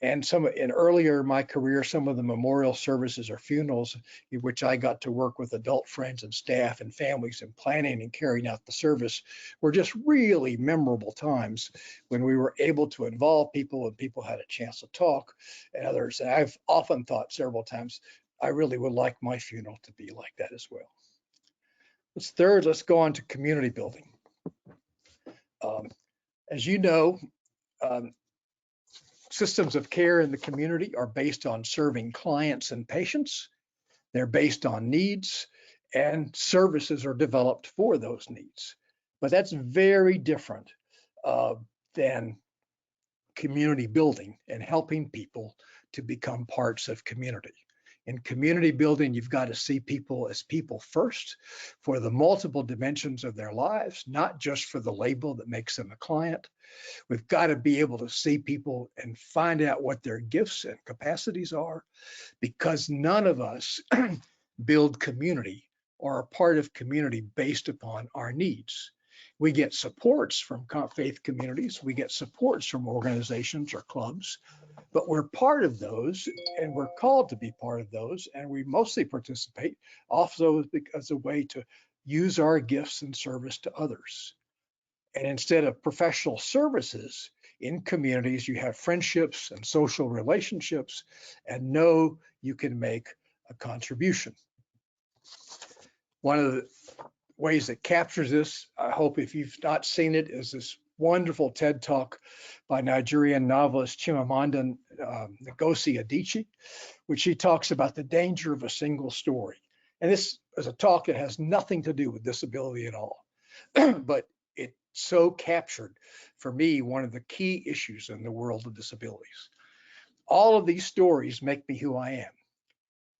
And earlier in my career, some of the memorial services or funerals in which I got to work with adult friends and staff and families and planning and carrying out the service were just really memorable times when we were able to involve people and people had a chance to talk and others. And I've often thought several times, I really would like my funeral to be like that as well. Third, let's go on to community building. As you know, systems of care in the community are based on serving clients and patients. They're based on needs, and services are developed for those needs. But that's very different than community building and helping people to become parts of community. In community building, you've got to see people as people first for the multiple dimensions of their lives, not just for the label that makes them a client. We've got to be able to see people and find out what their gifts and capacities are, because none of us build community or are part of community based upon our needs. We get supports from faith communities, we get supports from organizations or clubs, but we're part of those and we're called to be part of those, and we mostly participate also as a way to use our gifts and service to others. And instead of professional services in communities, you have friendships and social relationships, and know you can make a contribution. One of the ways that captures this, I hope if you've not seen it, is this wonderful TED Talk by Nigerian novelist Chimamanda Ngozi Adichie, which she talks about the danger of a single story. And this is a talk that has nothing to do with disability at all, but it so captured for me one of the key issues in the world of disabilities. All of these stories make me who I am,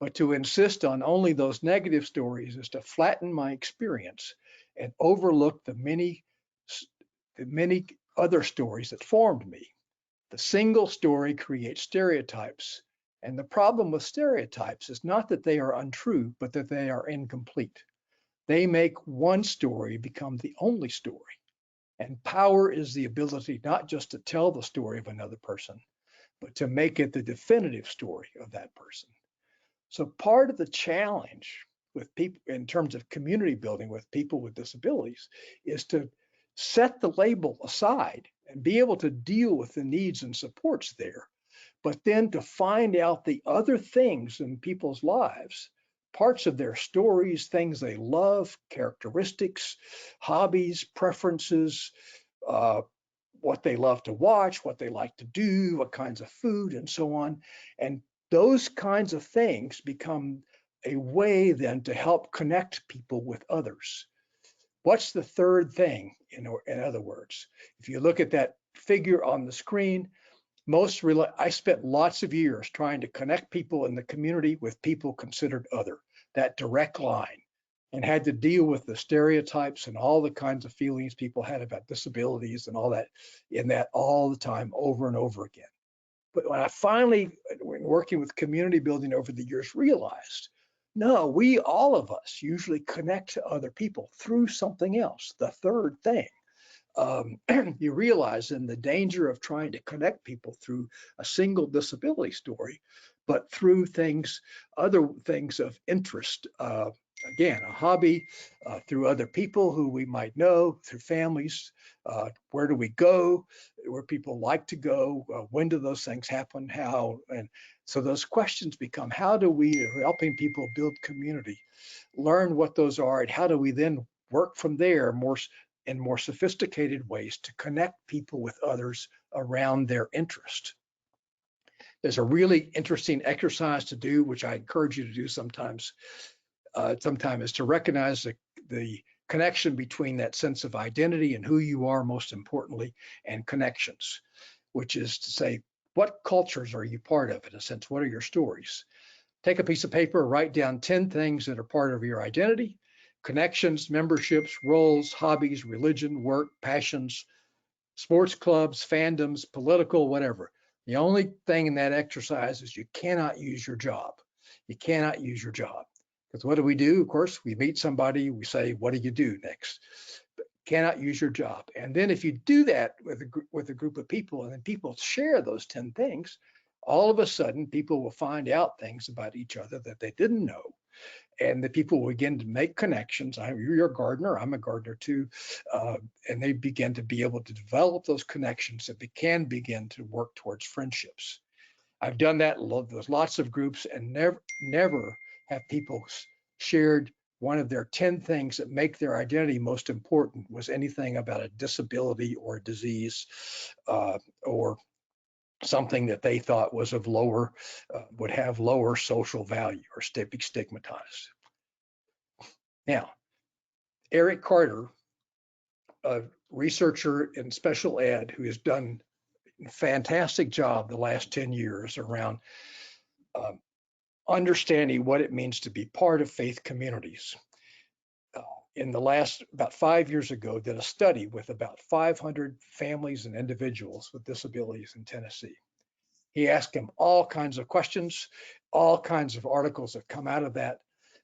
but to insist on only those negative stories is to flatten my experience and overlook the many other stories that formed me. The single story creates stereotypes, and the problem with stereotypes is not that they are untrue, but that they are incomplete. They make one story become the only story. And power is the ability not just to tell the story of another person, but to make it the definitive story of that person. So part of the challenge with people in terms of community building with people with disabilities is to set the label aside and be able to deal with the needs and supports there, but then to find out the other things in people's lives, parts of their stories, things they love, characteristics, hobbies, preferences, what they love to watch, what they like to do, what kinds of food, and so on. And those kinds of things become a way then to help connect people with others. What's the third thing, in other words? If you look at that figure on the screen, I spent lots of years trying to connect people in the community with people considered other, that direct line, and had to deal with the stereotypes and all the kinds of feelings people had about disabilities and all that in that all the time, over and over again. But when I finally, when working with community building over the years, realized, no, all of us usually connect to other people through something else, the third thing. You realize in the danger of trying to connect people through a single disability story, but through other things of interest. Again, a hobby, through other people who we might know, through families. Where do we go? Where people like to go? When do those things happen? How? And so those questions become, how do we, helping people build community, learn what those are, and how do we then work from there in more sophisticated ways to connect people with others around their interest. There's a really interesting exercise to do, which I encourage you to do sometimes, is to recognize the connection between that sense of identity and who you are, most importantly, and connections, which is to say, what cultures are you part of? In a sense, what are your stories? Take a piece of paper, write down 10 things that are part of your identity: connections, memberships, roles, hobbies, religion, work, passions, sports clubs, fandoms, political, whatever. The only thing in that exercise is you cannot use your job. You cannot use your job. Because what do? Of course, we meet somebody, we say, what do you do next? But cannot use your job. And then if you do that with a group of people, and then people share those 10 things, all of a sudden people will find out things about each other that they didn't know. And the people will begin to make connections. You're a gardener, I'm a gardener too. And they begin to be able to develop those connections that they can begin to work towards friendships. I've done that with lots of groups, and never have people shared one of their 10 things that make their identity most important was anything about a disability or a disease, or something that they thought was of would have lower social value or be stigmatized. Now, Eric Carter, a researcher in special ed who has done a fantastic job the last 10 years around understanding what it means to be part of faith communities. In the last, about 5 years ago, did a study with about 500 families and individuals with disabilities in Tennessee. He asked them all kinds of questions, all kinds of articles have come out of that.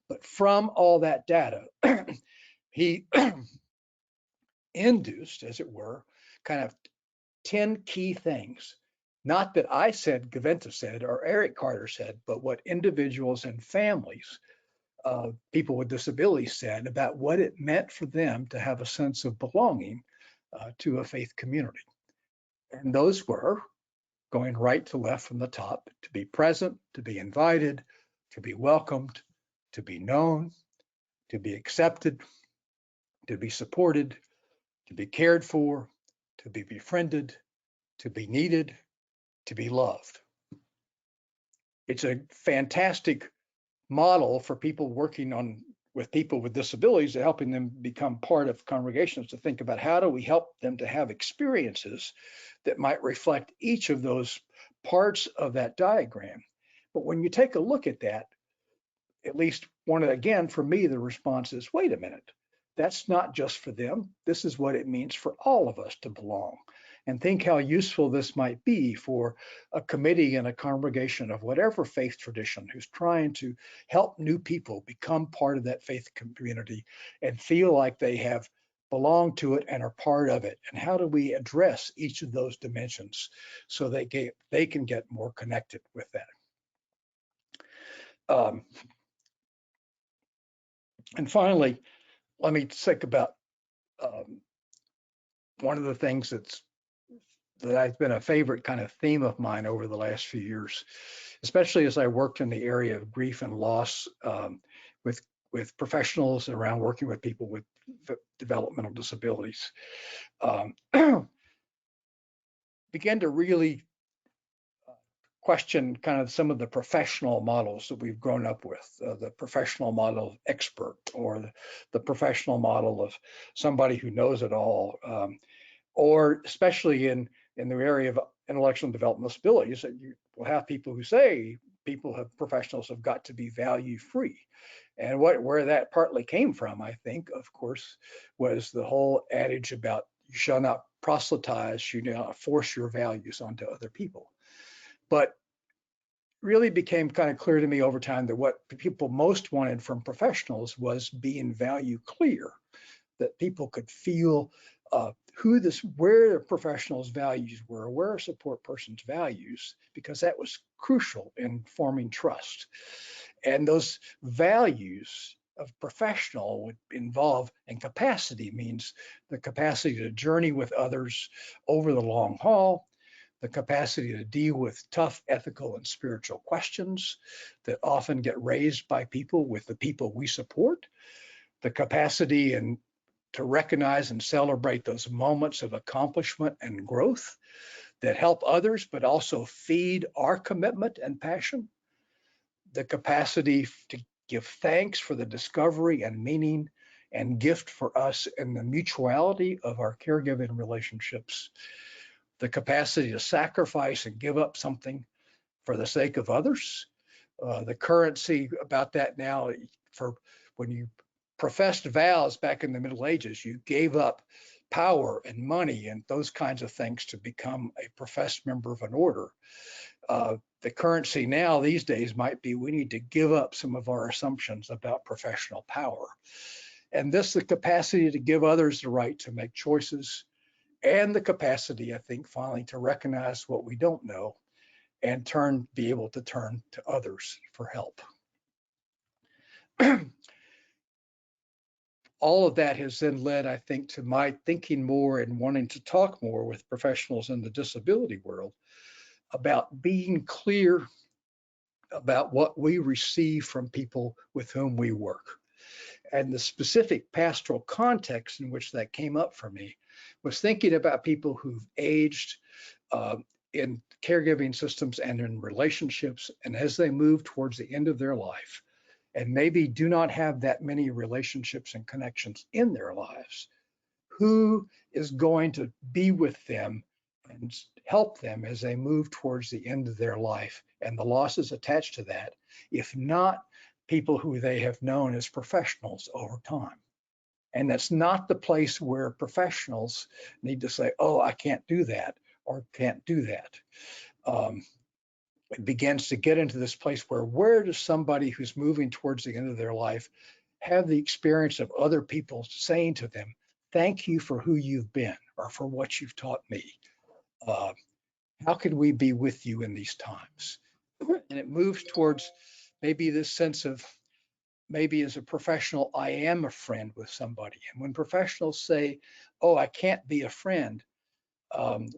But from all that data, he induced, as it were, kind of 10 key things. Not that I said, Gaventa said, or Eric Carter said, but what individuals and families, people with disabilities said about what it meant for them to have a sense of belonging to a faith community. And those were, going right to left from the top, to be present, to be invited, to be welcomed, to be known, to be accepted, to be supported, to be cared for, to be befriended, to be needed, to be loved. It's a fantastic model for people working with people with disabilities, helping them become part of congregations, to think about how do we help them to have experiences that might reflect each of those parts of that diagram. But when you take a look at that, at least again, for me, the response is, wait a minute, that's not just for them. This is what it means for all of us to belong. And think how useful this might be for a committee and a congregation of whatever faith tradition who's trying to help new people become part of that faith community and feel like they have belonged to it and are part of it. And how do we address each of those dimensions so they can get more connected with that? And finally, let me think about one of the things that has been a favorite kind of theme of mine over the last few years, especially as I worked in the area of grief and loss with professionals around working with people with developmental disabilities. Began to really question kind of some of the professional models that we've grown up with, the professional model of expert, or the professional model of somebody who knows it all, or especially in the area of intellectual and developmental disabilities, that you will have people who say professionals have got to be value free. And where that partly came from, I think, of course, was the whole adage about you shall not proselytize, you shall not force your values onto other people. But really became kind of clear to me over time that what people most wanted from professionals was being value clear, that people could feel where a professional's values were, where a support person's values, because that was crucial in forming trust. And those values of professional would involve, and capacity means the capacity to journey with others over the long haul, the capacity to deal with tough ethical and spiritual questions that often get raised by people with the people we support, the capacity to recognize and celebrate those moments of accomplishment and growth that help others, but also feed our commitment and passion, the capacity to give thanks for the discovery and meaning and gift for us in the mutuality of our caregiving relationships, the capacity to sacrifice and give up something for the sake of others. The currency about that now, for when you professed vows back in the Middle Ages, you gave up power and money and those kinds of things to become a professed member of an order. The currency now these days might be we need to give up some of our assumptions about professional power. And this, the capacity to give others the right to make choices, and the capacity, I think, finally to recognize what we don't know and be able to turn to others for help. All of that has then led, I think, to my thinking more and wanting to talk more with professionals in the disability world about being clear about what we receive from people with whom we work. And the specific pastoral context in which that came up for me was thinking about people who've aged in caregiving systems and in relationships, and as they move towards the end of their life, and maybe do not have that many relationships and connections in their lives, who is going to be with them and help them as they move towards the end of their life and the losses attached to that, if not people who they have known as professionals over time. And that's not the place where professionals need to say, oh, I can't do that or can't do that. It begins to get into this place where does somebody who's moving towards the end of their life have the experience of other people saying to them, thank you for who you've been or for what you've taught me. How can we be with you in these times? And it moves towards maybe this sense of, maybe as a professional, I am a friend with somebody. And when professionals say, oh, I can't be a friend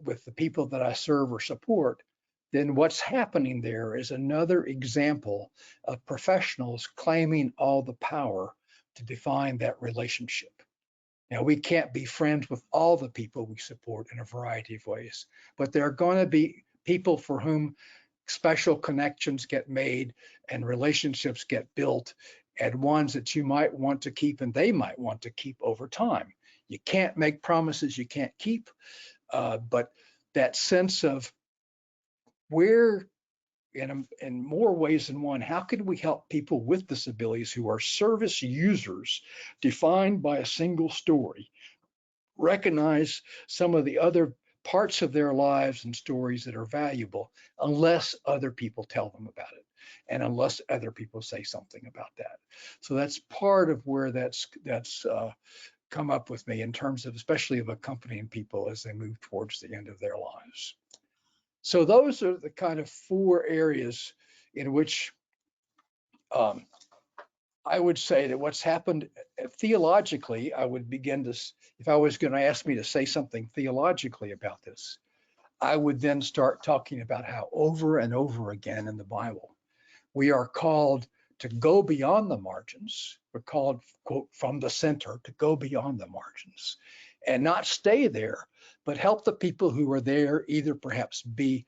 with the people that I serve or support, then what's happening there is another example of professionals claiming all the power to define that relationship. Now, we can't be friends with all the people we support in a variety of ways, but there are going to be people for whom special connections get made and relationships get built, and ones that you might want to keep and they might want to keep over time. You can't make promises you can't keep, but that sense of where, in more ways than one, how can we help people with disabilities who are service users defined by a single story, recognize some of the other parts of their lives and stories that are valuable, unless other people tell them about it and unless other people say something about that. So that's part of where that's come up with me in terms of, especially of accompanying people as they move towards the end of their lives. So those are the kind of four areas in which I would say that what's happened theologically, I would begin to, if I was going to ask me to say something theologically about this, I would then start talking about how over and over again in the Bible, we are called to go beyond the margins. We're called, quote, from the center to go beyond the margins and not stay there, but help the people who are there either perhaps be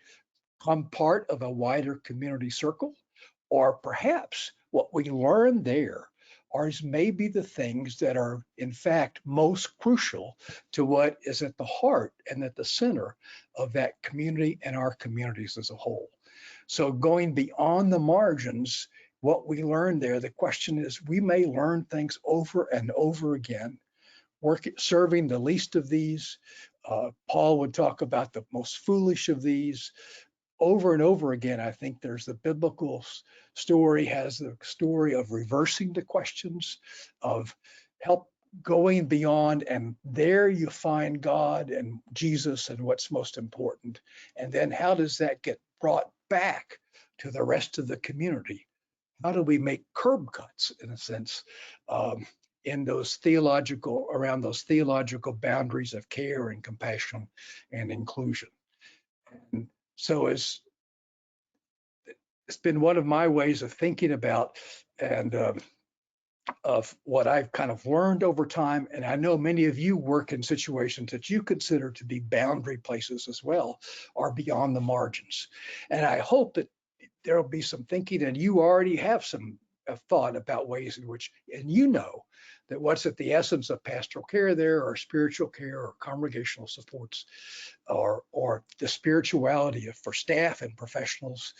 become part of a wider community circle, or perhaps what we learn there are maybe the things that are in fact most crucial to what is at the heart and at the center of that community and our communities as a whole. So going beyond the margins, what we learn there, the question is, we may learn things over and over again, serving the least of these. Paul would talk about the most foolish of these. Over and over again, I think there's the biblical story, has the story of reversing the questions, of help going beyond, and there you find God and Jesus and what's most important. And then how does that get brought back to the rest of the community? How do we make curb cuts, in a sense, in those around those theological boundaries of care and compassion and inclusion? And so it's been one of my ways of thinking about and of what I've kind of learned over time. And I know many of you work in situations that you consider to be boundary places as well, or beyond the margins. And I hope that there'll be some thinking, and you already have some thought about ways in which, and you know that what's at the essence of pastoral care there, or spiritual care, or congregational supports, or the spirituality for staff and professionals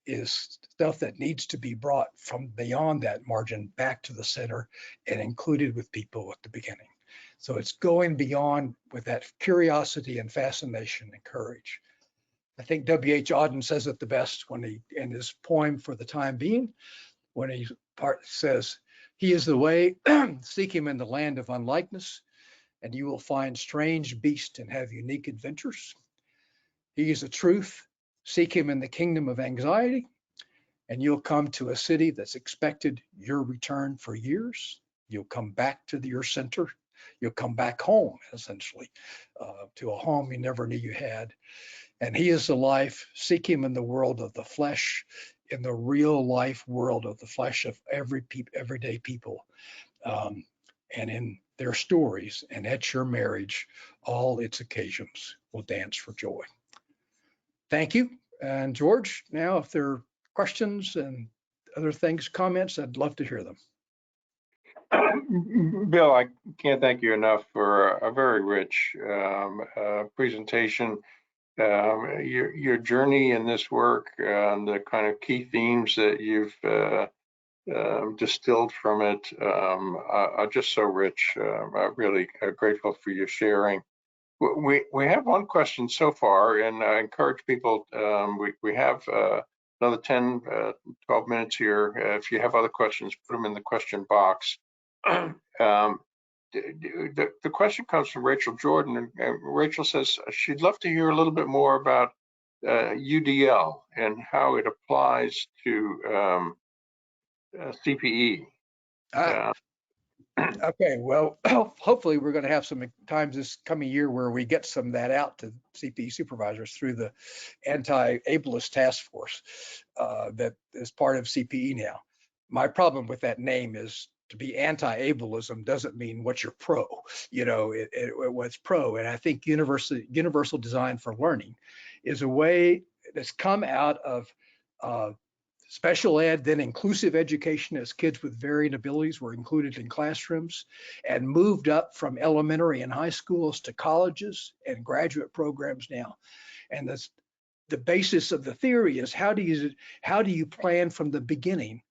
is stuff that needs to be brought from beyond that margin back to the center and included with people at the beginning. So it's going beyond with that curiosity and fascination and courage. I think W.H. Auden says it the best when he, in his poem For the Time Being, when he says, "He is the way, seek him in the land of unlikeness, and you will find strange beasts and have unique adventures. He is the truth, seek him in the kingdom of anxiety, and you'll come to a city that's expected your return for years. You'll come back to your center. You'll come back home, essentially, to a home you never knew you had. And he is the life, seek him in the world of the flesh, in the real life world of the flesh of everyday people, and in their stories, and at your marriage, all its occasions will dance for joy." Thank you. And George, now if there are questions and other things, comments, I'd love to hear them. Bill, I can't thank you enough for a very rich presentation. Your journey in this work, the kind of key themes that you've distilled from it are just so rich. I'm really grateful for your sharing. We have one question so far, and I encourage people, we have another 10, 12 minutes here. If you have other questions, put them in the question box. The question comes from Rachel Jordan, and Rachel says she'd love to hear a little bit more about UDL and how it applies to CPE. Okay, well, hopefully we're going to have some times this coming year where we get some of that out to CPE supervisors through the anti-ableist task force that is part of CPE now. My problem with that name is to be anti-ableism doesn't mean what you're pro, what's pro. And I think universal design for learning is a way that's come out of special ed, then inclusive education, as kids with varying abilities were included in classrooms, and moved up from elementary and high schools to colleges and graduate programs now. And the basis of the theory is how do you plan from the beginning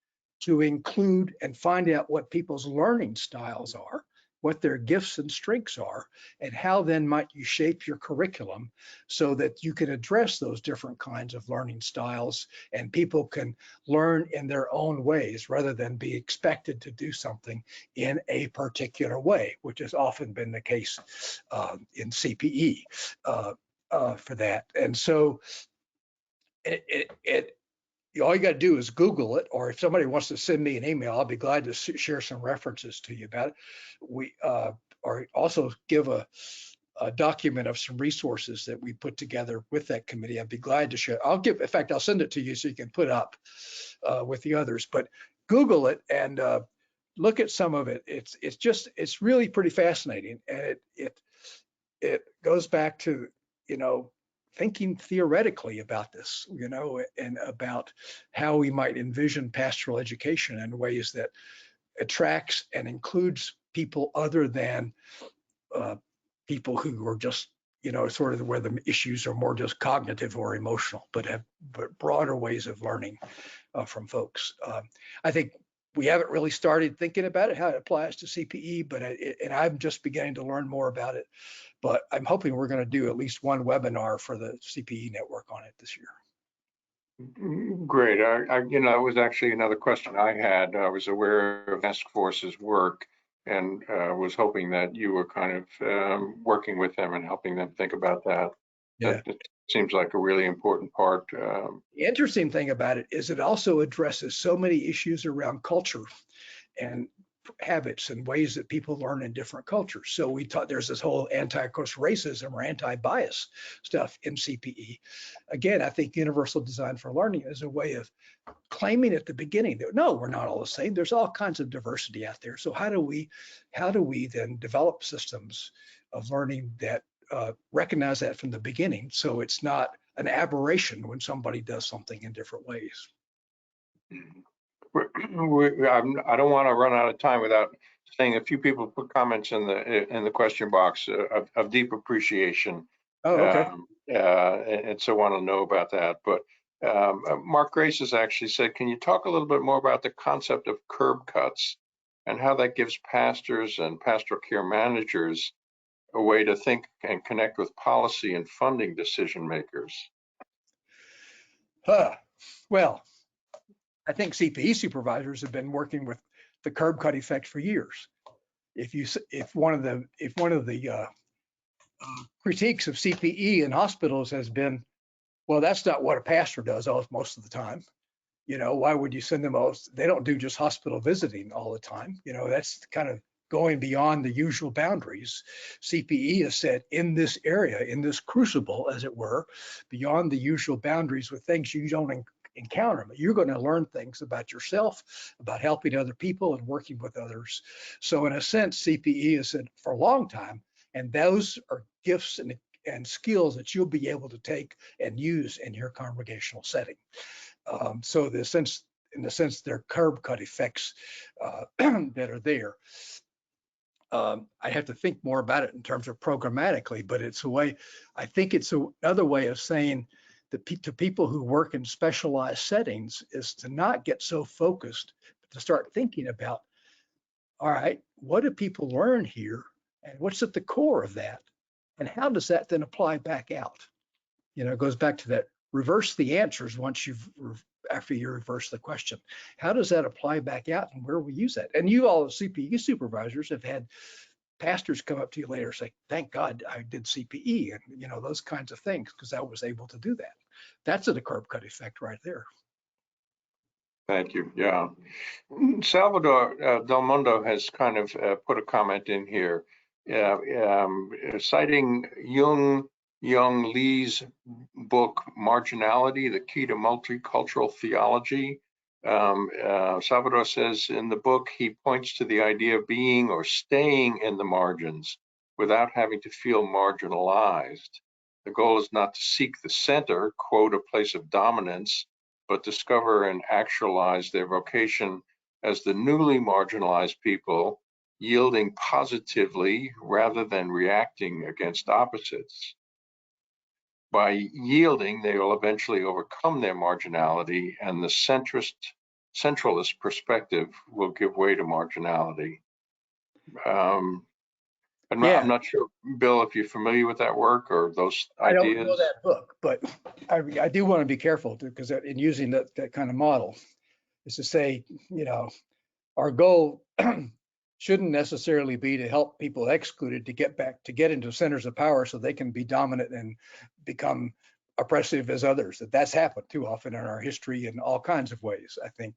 to include and find out what people's learning styles are, what their gifts and strengths are, and how then might you shape your curriculum so that you can address those different kinds of learning styles and people can learn in their own ways rather than be expected to do something in a particular way, which has often been the case in CPE for that. And so all you got to do is Google it, or if somebody wants to send me an email, I'll be glad to share some references to you about it. We or also give a document of some resources that we put together with that committee. I'd be glad to share. In fact, I'll send it to you so you can put up with the others. But Google it and look at some of it. It's really pretty fascinating, and it goes back to thinking theoretically about this, and about how we might envision pastoral education in ways that attracts and includes people other than people who are just, sort of where the issues are more just cognitive or emotional, but have broader ways of learning from folks. I think we haven't really started thinking about it, how it applies to CPE, and I'm just beginning to learn more about it. But I'm hoping we're going to do at least one webinar for the CPE network on it this year. Great. It was actually another question I had. I was aware of task force's work and was hoping that you were kind of working with them and helping them think about that. Yeah. That seems like a really important part. The interesting thing about it is it also addresses so many issues around culture and habits and ways that people learn in different cultures. So we taught there's this whole racism or anti-bias stuff in CPE. Again, I think universal design for learning is a way of claiming at the beginning that no, we're not all the same. There's all kinds of diversity out there. So how do we then develop systems of learning that recognize that from the beginning, so it's not an aberration when somebody does something in different ways? I don't want to run out of time without saying a few people put comments in the question box of deep appreciation. Oh, okay. And so want to know about that. But Mark Grace has actually said, can you talk a little bit more about the concept of curb cuts and how that gives pastors and pastoral care managers a way to think and connect with policy and funding decision makers? Well, I think CPE supervisors have been working with the curb cut effect for years. If one of the critiques of CPE in hospitals has been, well, that's not what a pastor does most of the time. Why would you send them all? They don't do just hospital visiting all the time. That's kind of going beyond the usual boundaries. CPE has said in this area, in this crucible, as it were, beyond the usual boundaries with things you don't encounter, but you're going to learn things about yourself, about helping other people and working with others. So in a sense, CPE has said for a long time, and those are gifts and skills that you'll be able to take and use in your congregational setting. So in the sense, there are curb cut effects that are there. I have to think more about it in terms of programmatically, but it's a way, I think it's another way of saying that to people who work in specialized settings is to not get so focused, but to start thinking about, all right, what do people learn here? And what's at the core of that? And how does that then apply back out? It goes back to that, reverse the answers after you reverse the question. How does that apply back out and where we use that? And you all as CPE supervisors have had pastors come up to you later and say, thank God I did CPE, and those kinds of things, because I was able to do that. That's a curb cut effect right there. Thank you. Yeah. Salvador Del Mundo has kind of put a comment in here, citing Young Lee's book, Marginality, The Key to Multicultural Theology. Salvador says in the book, he points to the idea of being or staying in the margins without having to feel marginalized. The goal is not to seek the center, quote, a place of dominance, but discover and actualize their vocation as the newly marginalized people, yielding positively rather than reacting against opposites. By yielding, they will eventually overcome their marginality, and the centralist perspective will give way to marginality. I'm not sure, Bill, if you're familiar with that work or those ideas. I don't know that book, but I do want to be careful because in using that kind of model is to say, our goal shouldn't necessarily be to help people excluded to get into centers of power so they can be dominant and become oppressive as others. That's happened too often in our history in all kinds of ways. I think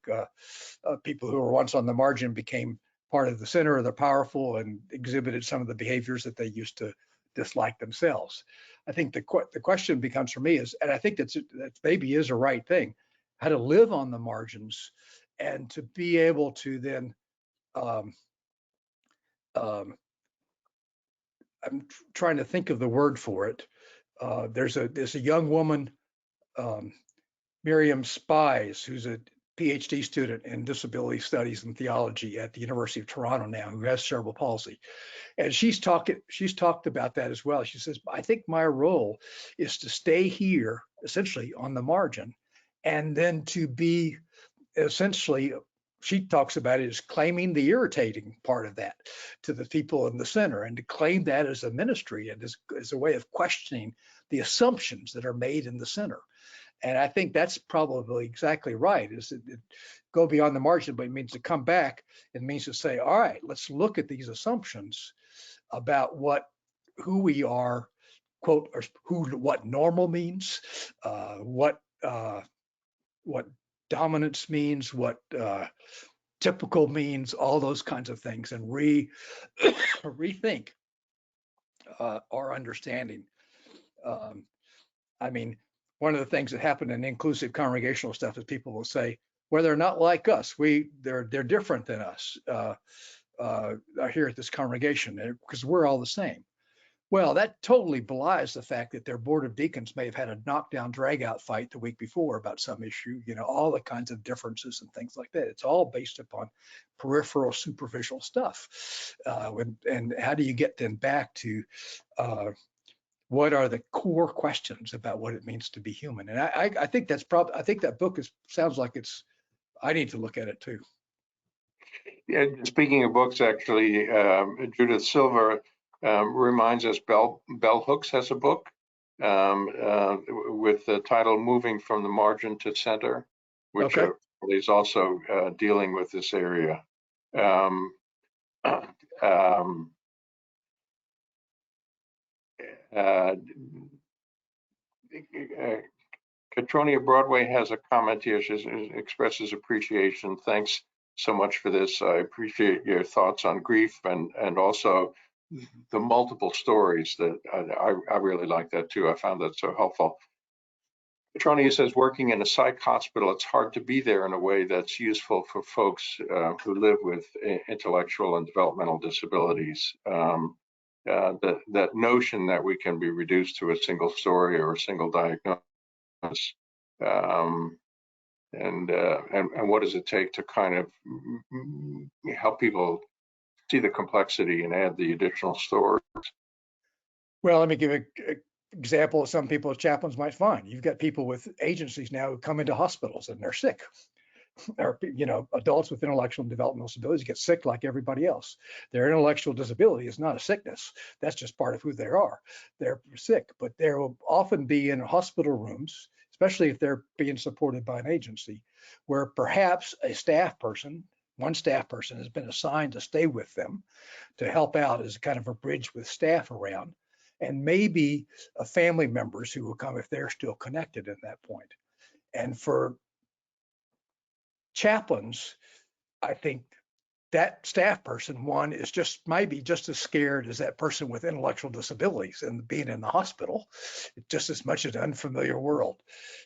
people who were once on the margin became part of the center of the powerful and exhibited some of the behaviors that they used to dislike themselves. I think the question becomes for me is, and I think that maybe is a right thing, how to live on the margins and to be able to then I'm trying to think of the word for it, There's a young woman, Miriam Spies, who's a PhD student in disability studies and theology at the University of Toronto now, who has cerebral palsy. And she's talked about that as well. She says, I think my role is to stay here, essentially on the margin, and then to be essentially, she talks about it as claiming the irritating part of that to the people in the center, and to claim that as a ministry and as a way of questioning the assumptions that are made in the center. And I think that's probably exactly right, is it go beyond the margin, but it means to come back. It means to say, all right, let's look at these assumptions about who we are, quote, or what normal means, what dominance means, what typical means, all those kinds of things, and rethink our understanding. I mean, one of the things that happen in inclusive congregational stuff is people will say, well, they're not like us. They're different than us here at this congregation, because we're all the same. Well, that totally belies the fact that their board of deacons may have had a knockdown, drag-out fight the week before about some issue, all the kinds of differences and things like that. It's all based upon peripheral, superficial stuff. And how do you get then back to what are the core questions about what it means to be human? And I think that's I think that book sounds like I need to look at it too. Yeah, speaking of books, actually, Judith Silver reminds us Bell Hooks has a book with the title Moving from the Margin to Center, which is also dealing with this area. Katronia Broadway has a comment here. She expresses appreciation. Thanks so much for this. I appreciate your thoughts on grief and also the multiple stories that I really like that too. I found that so helpful. Katronia says, working in a psych hospital, it's hard to be there in a way that's useful for folks who live with intellectual and developmental disabilities. That notion that we can be reduced to a single story or a single diagnosis, and what does it take to kind of help people see the complexity and add the additional stories? Well, let me give an example of some people chaplains might find. You've got people with agencies now who come into hospitals and they're sick. Or, adults with intellectual and developmental disabilities get sick like everybody else. Their intellectual disability is not a sickness. That's just part of who they are. They're sick, but they will often be in hospital rooms, especially if they're being supported by an agency, where perhaps one staff person has been assigned to stay with them to help out as kind of a bridge with staff around, and maybe family members who will come if they're still connected at that point. And for chaplains, I think that staff person, one, is maybe just as scared as that person with intellectual disabilities and being in the hospital. It's just as much an unfamiliar world.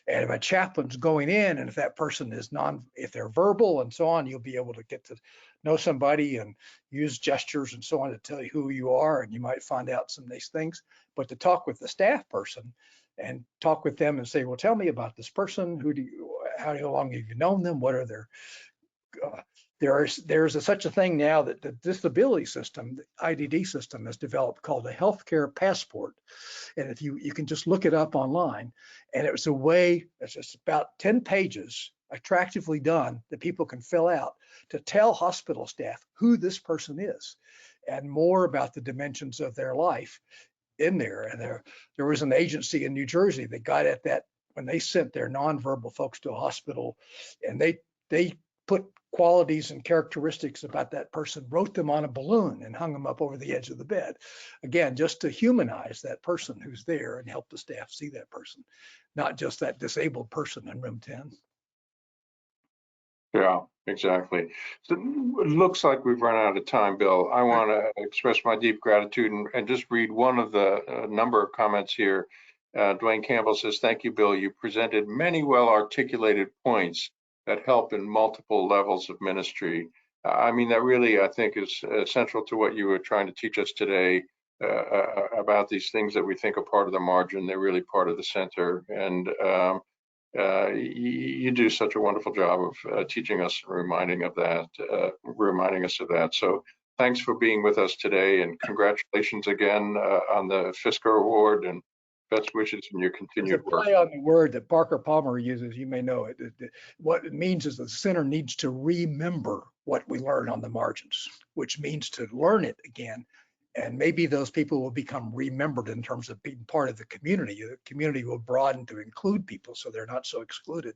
And if a chaplain's going in, and if that person is if they're verbal and so on, you'll be able to get to know somebody and use gestures and so on to tell you who you are, and you might find out some nice things. But to talk with the staff person and talk with them and say, well, tell me about this person. How long have you known them? What are their there's such a thing now that the disability system, the IDD system, has developed called a healthcare passport. And if you can just look it up online, and it was a way, it's just about 10 pages, attractively done, that people can fill out to tell hospital staff who this person is and more about the dimensions of their life in there. And there was an agency in New Jersey that got at that when they sent their nonverbal folks to a hospital, and they put qualities and characteristics about that person, wrote them on a balloon and hung them up over the edge of the bed. Again, just to humanize that person who's there and help the staff see that person, not just that disabled person in room 10. Yeah, exactly. So it looks like we've run out of time, Bill. I want to express my deep gratitude and just read one of the number of comments here. Dwayne Campbell says, thank you, Bill. You presented many well-articulated points that help in multiple levels of ministry. I mean, that really, I think, is central to what you were trying to teach us today, about these things that we think are part of the margin. They're really part of the center. And you do such a wonderful job of teaching us and reminding us of that. So thanks for being with us today, and congratulations again on the Pfister Award, and best wishes in your continued It's a work. play on the word that Parker Palmer uses. You may know it. What it means is the center needs to remember what we learn on the margins, which means to learn it again. And maybe those people will become remembered in terms of being part of the community. The community will broaden to include people so they're not so excluded.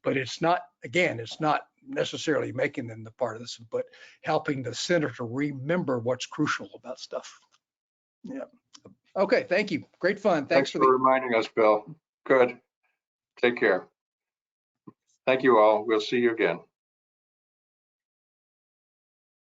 But it's not, again, it's not necessarily making them the part of this, but helping the center to remember what's crucial about stuff. Yeah. Okay, thank you. Great fun. Thanks for for reminding us, Bill. Good. Take care. Thank you all. We'll see you again.